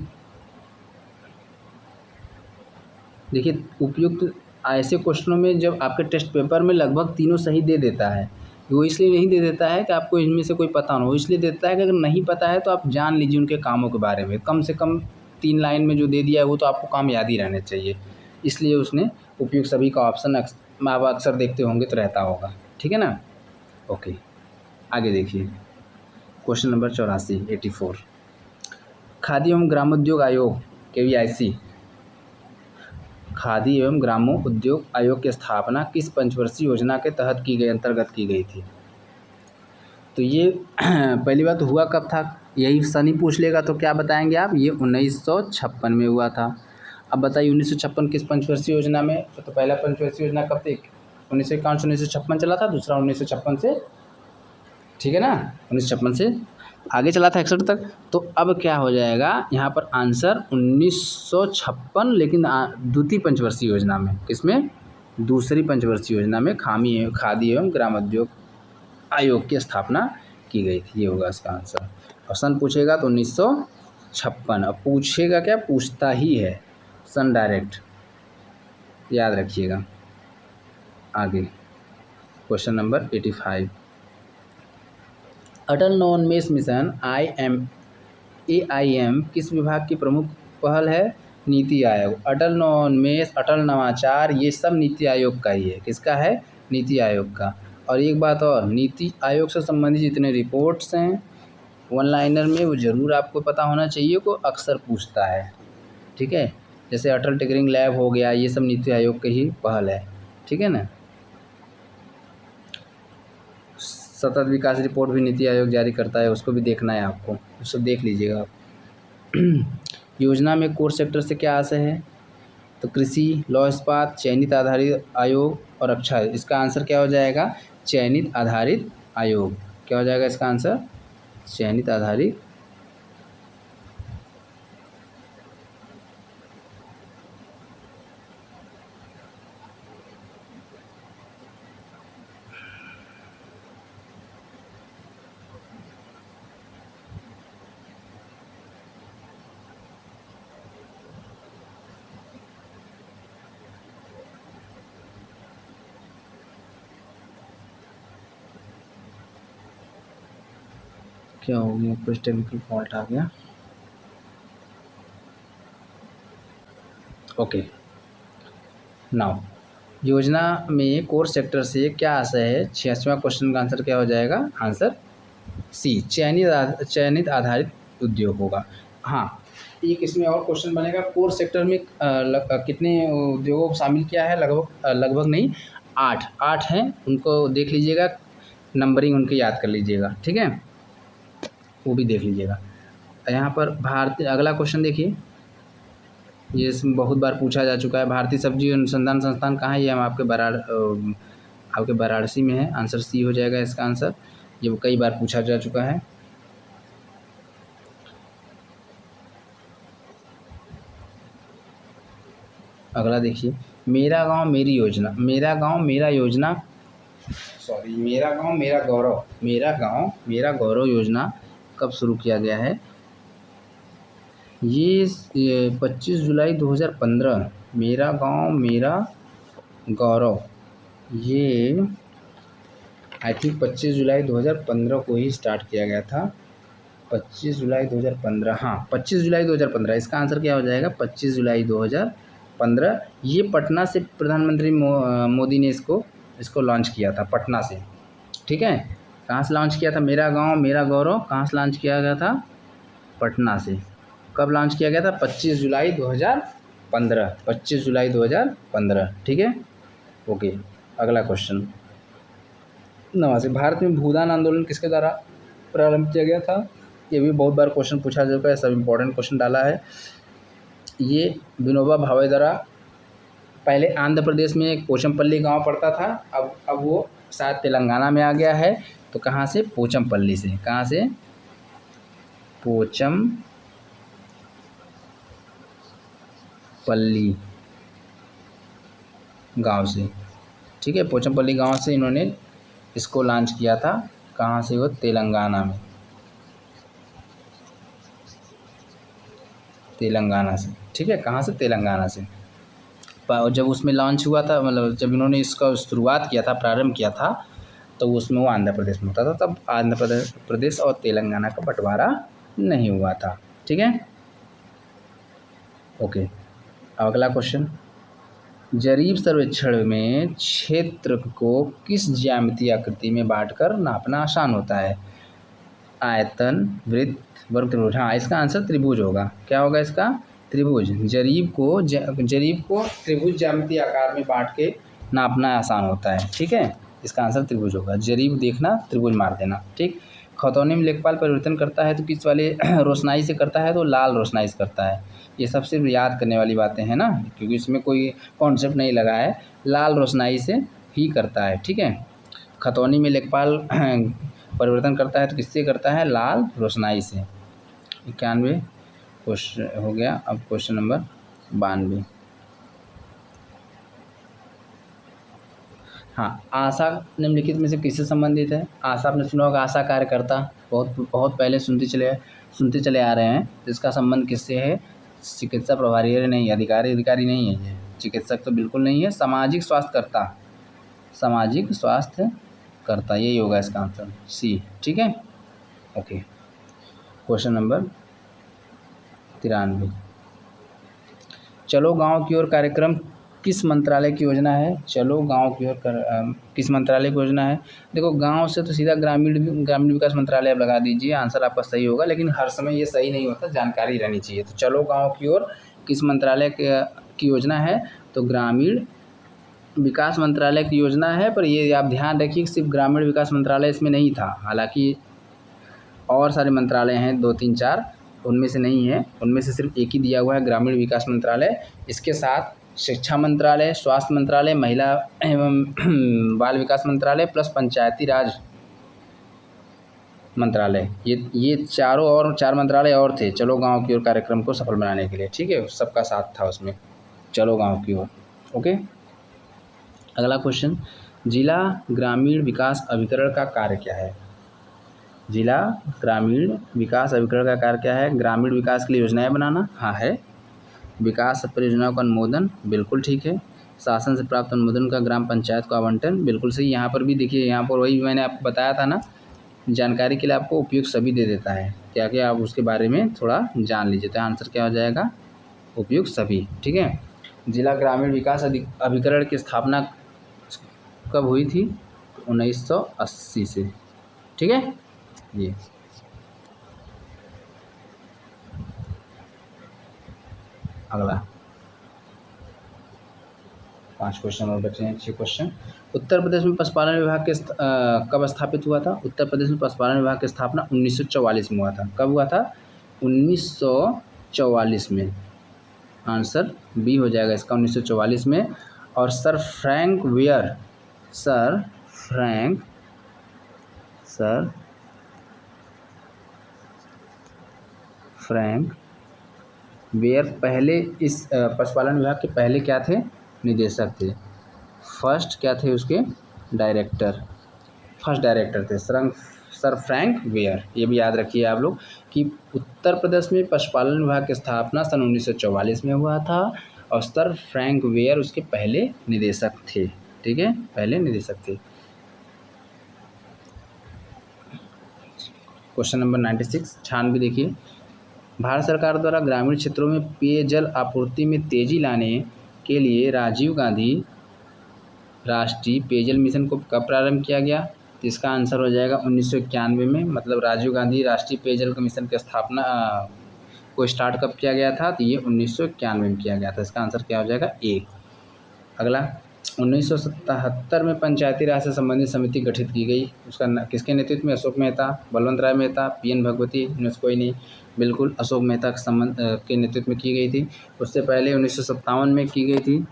देखिए, उपयुक्त ऐसे क्वेश्चनों में जब आपके टेस्ट पेपर में लगभग तीनों सही दे देता है, वो इसलिए नहीं दे देता है कि आपको इनमें से कोई पता ना हो, इसलिए देता है कि अगर नहीं पता है तो आप जान लीजिए उनके कामों के बारे में, कम से कम 3 लाइन में जो दे दिया है वो तो आपको काम याद ही रहने चाहिए, इसलिए उसने उपयुक्त सभी का ऑप्शन आप अक्सर देखते होंगे तो रहता होगा, ठीक है ना। ओके, आगे देखिए क्वेश्चन नंबर 84 खादी एवं ग्रामोद्योग आयोग KVIC, खादी एवं ग्रामो उद्योग आयोग की स्थापना किस पंचवर्षीय योजना के तहत की गई, अंतर्गत की गई थी? तो ये पहली बात तो हुआ कब था, यही सनी पूछ लेगा तो क्या बताएंगे आप, ये 1956 में हुआ था। अब बताइए 1956 किस पंचवर्षीय योजना में, तो पहला पंचवर्षीय योजना कब थी? 1956 चला था, दूसरा 1956 से, ठीक है ना, 1956 से आगे चला था 61 तक। तो अब क्या हो जाएगा यहाँ पर आंसर 1956, लेकिन द्वितीय पंचवर्षीय योजना में, किसमें? दूसरी पंचवर्षीय योजना में खादी एवं ग्रामोद्योग आयोग की स्थापना की गई थी, ये होगा इसका आंसर। और सन पूछेगा तो 1956, अब पूछेगा क्या, पूछता ही है सन डायरेक्ट, याद रखिएगा। आगे क्वेश्चन नंबर 85, अटल नवोन्मेष मिशन AIM किस विभाग की प्रमुख पहल है? नीति आयोग। अटल नवोन्मेष, अटल नवाचार, ये सब नीति आयोग का ही है, किसका है? नीति आयोग का। और एक बात और, नीति आयोग से संबंधित जितने रिपोर्ट्स हैं वन लाइनर में वो ज़रूर आपको पता होना चाहिए, को अक्सर पूछता है, ठीक है। जैसे अटल टिंकरिंग लैब हो गया, ये सब नीति आयोग की ही पहल है, ठीक है ना। सतत विकास रिपोर्ट भी नीति आयोग जारी करता है, उसको भी देखना है आपको, उसको देख लीजिएगा आप। योजना में कोर सेक्टर से क्या आशय है? तो कृषि, लौह इस्पात, चयनित आधारित आयोग और रक्षा, इसका आंसर क्या हो जाएगा? चयनित आधारित आयोग। क्या हो जाएगा इसका आंसर? चयनित आधारित क्या हो गया, कुछ टेक्निकल फॉल्ट आ गया। ओके, नाउ योजना में कोर सेक्टर से क्या आशय है? 86वां क्वेश्चन का आंसर क्या हो जाएगा? आंसर सी, चयनित आधारित उद्योग होगा। हाँ, एक इसमें और क्वेश्चन बनेगा, कोर सेक्टर में कितने उद्योगों को शामिल किया है? लगभग नहीं, 8 हैं, उनको देख लीजिएगा, नंबरिंग उनकी याद कर लीजिएगा, ठीक है, वो भी देख लीजिएगा। यहाँ पर भारतीय, अगला क्वेश्चन देखिए, ये इसमें बहुत बार पूछा जा चुका है, भारतीय सब्जी अनुसंधान संस्थान कहाँ है? ये हम आपके वाराणसी में है, आंसर सी हो जाएगा इसका आंसर, ये कई बार पूछा जा चुका है। अगला देखिए, मेरा गांव मेरी योजना, मेरा गांव मेरा योजना, सॉरी, मेरा गांव मेरा गौरव, मेरा गांव मेरा गौरव योजना कब शुरू किया गया है? ये 25 जुलाई 2015 मेरा गांव मेरा गौरव, ये आई थिंक 25 जुलाई 2015 को ही स्टार्ट किया गया था। 25 जुलाई 2015, हाँ 25 जुलाई 2015, इसका आंसर क्या हो जाएगा? 25 जुलाई 2015। ये पटना से प्रधानमंत्री मोदी ने इसको लॉन्च किया था, पटना से। ठीक है, कहाँ से लॉन्च किया था? मेरा गांव मेरा गौरव कहाँ से लॉन्च किया गया था? पटना से। कब लॉन्च किया गया था? 25 जुलाई 2015, 25 जुलाई 2015। ठीक है, ओके। अगला क्वेश्चन, नवासी, भारत में भूदान आंदोलन किसके द्वारा प्रारंभ किया गया था? ये भी बहुत बार क्वेश्चन पूछा जा चुका है, सब इम्पोर्टेंट क्वेश्चन डाला है। ये विनोबा भावे द्वारा। पहले आंध्र प्रदेश में एक पोचमपल्ली गांव पड़ता था, अब वो शायद तेलंगाना में आ गया है। तो कहाँ से? पोचमपल्ली से। कहाँ से? पोचमपल्ली गांव से। ठीक है, पोचमपल्ली गांव से इन्होंने इसको लॉन्च किया था। कहाँ से? वो तेलंगाना में, तेलंगाना से। ठीक है, कहाँ से? तेलंगाना से। जब उसमें लॉन्च हुआ था, मतलब जब इन्होंने इसका शुरुआत किया था, प्रारंभ किया था, तो उसमें वो आंध्र प्रदेश में होता था। तब आंध्र प्रदेश और तेलंगाना का बंटवारा नहीं हुआ था। ठीक है, ओके। अब अगला क्वेश्चन, जरीब सर्वेक्षण में क्षेत्र को किस ज्यामितीय आकृति में बांटकर नापना आसान होता है? आयतन, वृत्त, वर्ग, त्रिभुज। हाँ, इसका आंसर त्रिभुज होगा। क्या होगा इसका? त्रिभुज। जरीब को त्रिभुज ज्यामितीय आकार में बांट के नापना आसान होता है। ठीक है, इसका आंसर त्रिभुज होगा। जरीब देखना, त्रिभुज मार देना। ठीक। खतौनी में लेखपाल परिवर्तन करता है तो किस वाले रोशनाई से करता है? तो लाल रोशनाई से करता है। ये सबसे याद करने वाली बातें हैं ना, क्योंकि इसमें कोई कॉन्सेप्ट नहीं लगा है। लाल रोशनाई से ही करता है। ठीक है, खतौनी में लेखपाल परिवर्तन करता है तो किससे करता है? लाल रोशनाई से। 91 क्वेश्चन हो गया। अब क्वेश्चन नंबर 92। हाँ, आशा निम्नलिखित में से किससे संबंधित है? आशा आपने सुना होगा, आशा कार्यकर्ता, बहुत बहुत पहले सुनते चले आ रहे हैं। इसका संबंध किससे है? चिकित्सा प्रभारी नहीं, अधिकारी नहीं है ये, चिकित्सक तो बिल्कुल नहीं है। सामाजिक स्वास्थ्य करता, यही होगा इसका आंसर, सी। ठीक है, ओके। क्वेश्चन नंबर 93, चलो गांव की ओर कार्यक्रम किस मंत्रालय की योजना है? चलो गांव की ओर किस मंत्रालय की योजना है? देखो, गांव से तो सीधा ग्रामीण विकास मंत्रालय आप लगा दीजिए, आंसर आपका सही होगा। लेकिन हर समय ये सही नहीं होता, जानकारी रहनी चाहिए। तो चलो गांव की ओर किस मंत्रालय की योजना है? तो ग्रामीण विकास मंत्रालय की योजना है। पर ये आप ध्यान रखिए, सिर्फ ग्रामीण विकास मंत्रालय इसमें नहीं था, हालांकि और सारे मंत्रालय हैं, 2 3 4, उनमें से नहीं है। उनमें से सिर्फ एक ही दिया हुआ है, ग्रामीण विकास मंत्रालय। इसके साथ शिक्षा मंत्रालय, स्वास्थ्य मंत्रालय, महिला एवं बाल विकास मंत्रालय प्लस पंचायती राज मंत्रालय, ये चारों और 4 मंत्रालय और थे चलो गांव की ओर कार्यक्रम को सफल बनाने के लिए। ठीक है, सबका साथ था उसमें, चलो गांव की ओर। ओके, अगला क्वेश्चन, जिला ग्रामीण विकास अभिकरण का कार्य क्या है? जिला ग्रामीण विकास अभिकरण का कार्य क्या है? ग्रामीण विकास के लिए योजनाएं बनाना, हाँ है। विकास परियोजनाओं का अनुमोदन, बिल्कुल ठीक है। शासन से प्राप्त अनुमोदन का ग्राम पंचायत को आवंटन, बिल्कुल सही। यहाँ पर भी देखिए, यहाँ पर वही मैंने आपको बताया था ना, जानकारी के लिए आपको उपयुक्त सभी दे देता है, क्या क्या आप उसके बारे में थोड़ा जान लीजिए। तो आंसर क्या हो जाएगा? उपयुक्त सभी। ठीक है, जिला ग्रामीण विकास अभिकरण की स्थापना कब हुई थी? 1980 से। ठीक है, ये अगला 5 क्वेश्चन और बचे हैं, 6 क्वेश्चन। उत्तर प्रदेश में पशुपालन विभाग के कब स्थापित हुआ था? उत्तर प्रदेश में पशुपालन विभाग की स्थापना 1944 में हुआ था। कब हुआ था? 1944 में। आंसर बी हो जाएगा इसका, 1944 में। और सर फ्रैंक वेयर पहले इस पशुपालन विभाग के पहले क्या थे? निदेशक थे। फर्स्ट क्या थे उसके? फर्स्ट डायरेक्टर थे सर फ्रैंक वेयर। ये भी याद रखिए आप लोग कि उत्तर प्रदेश में पशुपालन विभाग की स्थापना सन 1944 में हुआ था और सर फ्रैंक वेयर उसके पहले निदेशक थे। ठीक है, पहले निदेशक थे। क्वेश्चन नंबर 96 96 देखिए, भारत सरकार द्वारा ग्रामीण क्षेत्रों में पेयजल आपूर्ति में तेजी लाने के लिए राजीव गांधी राष्ट्रीय पेयजल मिशन को कब प्रारंभ किया गया? तो इसका आंसर हो जाएगा 1991 में। मतलब राजीव गांधी राष्ट्रीय पेयजल मिशन की स्थापना को स्टार्ट कब किया गया था? तो ये 1991 में किया गया था। इसका आंसर क्या हो जाएगा? ए। अगला, 1977 में पंचायती राज से संबंधित समिति गठित की गई। उसका किसके नेतृत्व में? अशोक मेहता, बलवंत राय मेहता, पीएन भगवती, कोई नहीं, बिल्कुल अशोक मेहता के नेतृत्व में की गई थी। उससे पहले 1957 में की गई थी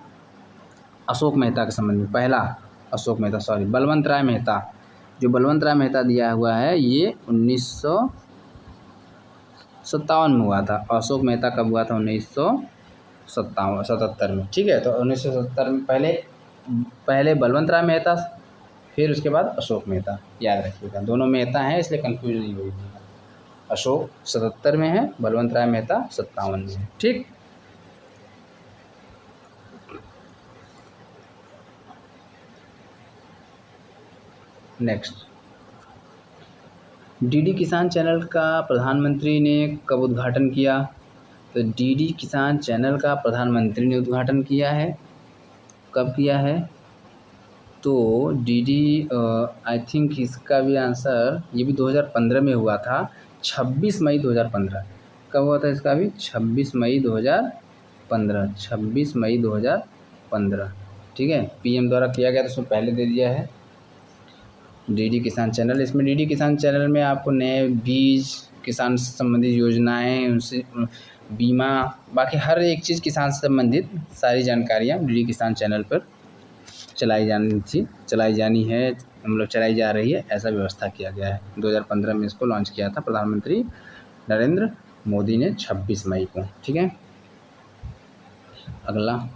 अशोक मेहता के संबंध में। पहला अशोक मेहता, सॉरी, बलवंत राय मेहता, जो बलवंत राय मेहता दिया हुआ है ये 1957 में हुआ था। अशोक मेहता कब हुआ था? 1977 में। ठीक है, तो 1977 में पहले बलवंत राय मेहता, फिर उसके बाद अशोक मेहता, याद रखिएगा। दोनों मेहता हैं इसलिए कंफ्यूज नहीं हुई। अशोक 77 में है, बलवंत राय मेहता 57 में है। ठीक, नेक्स्ट, डीडी किसान चैनल का प्रधानमंत्री ने कब उद्घाटन किया? तो डीडी किसान चैनल का प्रधानमंत्री ने उद्घाटन किया है। कब किया है? तो डीडी आई थिंक इसका भी आंसर, ये भी 2015 में हुआ था, 26 मई 2015। कब हुआ था इसका भी? 26 मई 2015, 26 मई 2015। ठीक है, पीएम द्वारा किया गया, तो उसमें पहले दे दिया है डीडी किसान चैनल। इसमें डीडी किसान चैनल में आपको नए बीज, किसान से संबंधित योजनाएं, उनसे बीमा, बाकी हर एक चीज़ किसान से संबंधित सारी जानकारियाँ डीडी किसान चैनल पर चलाई जानी है, मतलब चलाई जा रही है, ऐसा व्यवस्था किया गया है। 2015 में इसको लॉन्च किया था प्रधानमंत्री नरेंद्र मोदी ने 26 मई को। ठीक है, अगला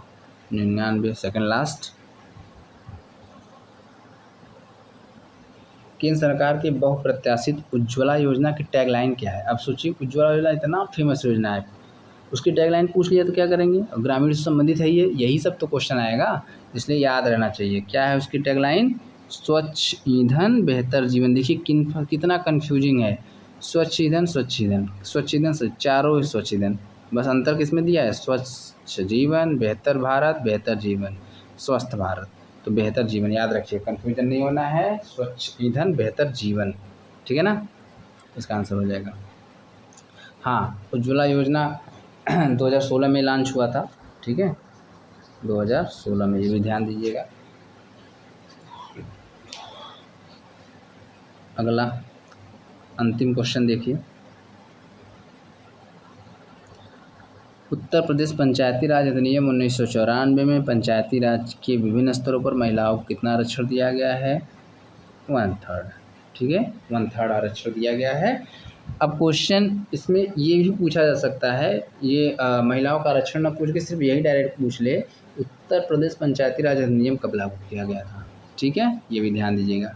99, सेकंड लास्ट, केंद्र सरकार की बहुप्रत्याशित उज्ज्वला योजना की टैगलाइन क्या है? अब सोचिए, उज्ज्वला योजना इतना फेमस योजना है, उसकी टैगलाइन पूछ लिया तो क्या करेंगे? ग्रामीण से संबंधित है ये, यही सब तो क्वेश्चन आएगा, इसलिए याद रहना चाहिए। क्या है उसकी टैगलाइन? स्वच्छ ईंधन बेहतर जीवन। देखिए कितना कन्फ्यूजिंग है, स्वच्छ ईंधन, स्वच्छ ईंधन, स्वच्छ ईंधन से चारों स्वच्छ ईंधन, बस अंतर किसमें दिया है? स्वच्छ जीवन, बेहतर भारत, बेहतर जीवन, स्वस्थ भारत, तो बेहतर जीवन याद रखिए, कन्फ्यूजन नहीं होना है। स्वच्छ ईंधन बेहतर जीवन, ठीक है ना, इसका आंसर हो जाएगा। हाँ, उज्ज्वला योजना 2016 में लॉन्च हुआ था। ठीक है, 2016 में, ये भी ध्यान दीजिएगा। अगला अंतिम क्वेश्चन देखिए, उत्तर प्रदेश पंचायती राज अधिनियम 1994 में पंचायती राज के विभिन्न स्तरों पर महिलाओं को कितना आरक्षण दिया गया है? 1/3। ठीक है, 1/3 आरक्षण दिया गया है। अब क्वेश्चन इसमें ये भी पूछा जा सकता है, ये महिलाओं का आरक्षण ना पूछ के सिर्फ यही डायरेक्ट पूछ ले, उत्तर प्रदेश पंचायती राज अधिनियम कब लागू किया गया था? ठीक है, ये भी ध्यान दीजिएगा।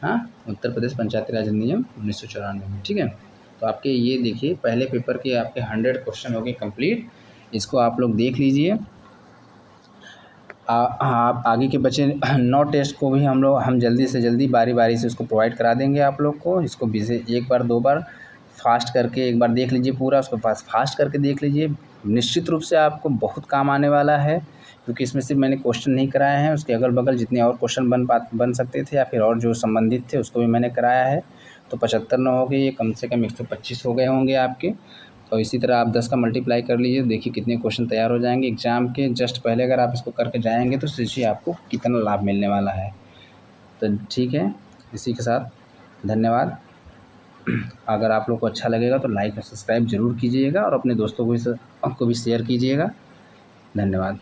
हाँ, उत्तर प्रदेश पंचायती राज अधिनियम 1994 में। ठीक है, तो आपके ये देखिए पहले पेपर के आपके 100 क्वेश्चन हो गए कंप्लीट, इसको आप लोग देख लीजिए। आप आगे के बचे 9 टेस्ट को भी हम जल्दी से जल्दी बारी बारी से उसको प्रोवाइड करा देंगे आप लोग को। इसको एक बार 2 बार फास्ट करके एक बार देख लीजिए पूरा, उसको फास्ट करके देख लीजिए, निश्चित रूप से आपको बहुत काम आने वाला है, क्योंकि इसमें सिर्फ मैंने क्वेश्चन नहीं कराए हैं, उसके अगल बगल जितने और क्वेश्चन बन सकते थे या फिर और जो संबंधित थे उसको भी मैंने कराया है। तो 75 न हो गए, ये कम से कम 125 हो गए होंगे आपके। तो इसी तरह आप 10 का मल्टीप्लाई कर लीजिए, देखिए कितने क्वेश्चन तैयार हो जाएंगे एग्ज़ाम के जस्ट पहले। अगर आप इसको करके जाएंगे तो सोचिए आपको कितना लाभ मिलने वाला है। तो ठीक है, इसी के साथ धन्यवाद। अगर आप लोग को अच्छा लगेगा तो लाइक और सब्सक्राइब ज़रूर कीजिएगा और अपने दोस्तों को भी शेयर कीजिएगा। धन्यवाद।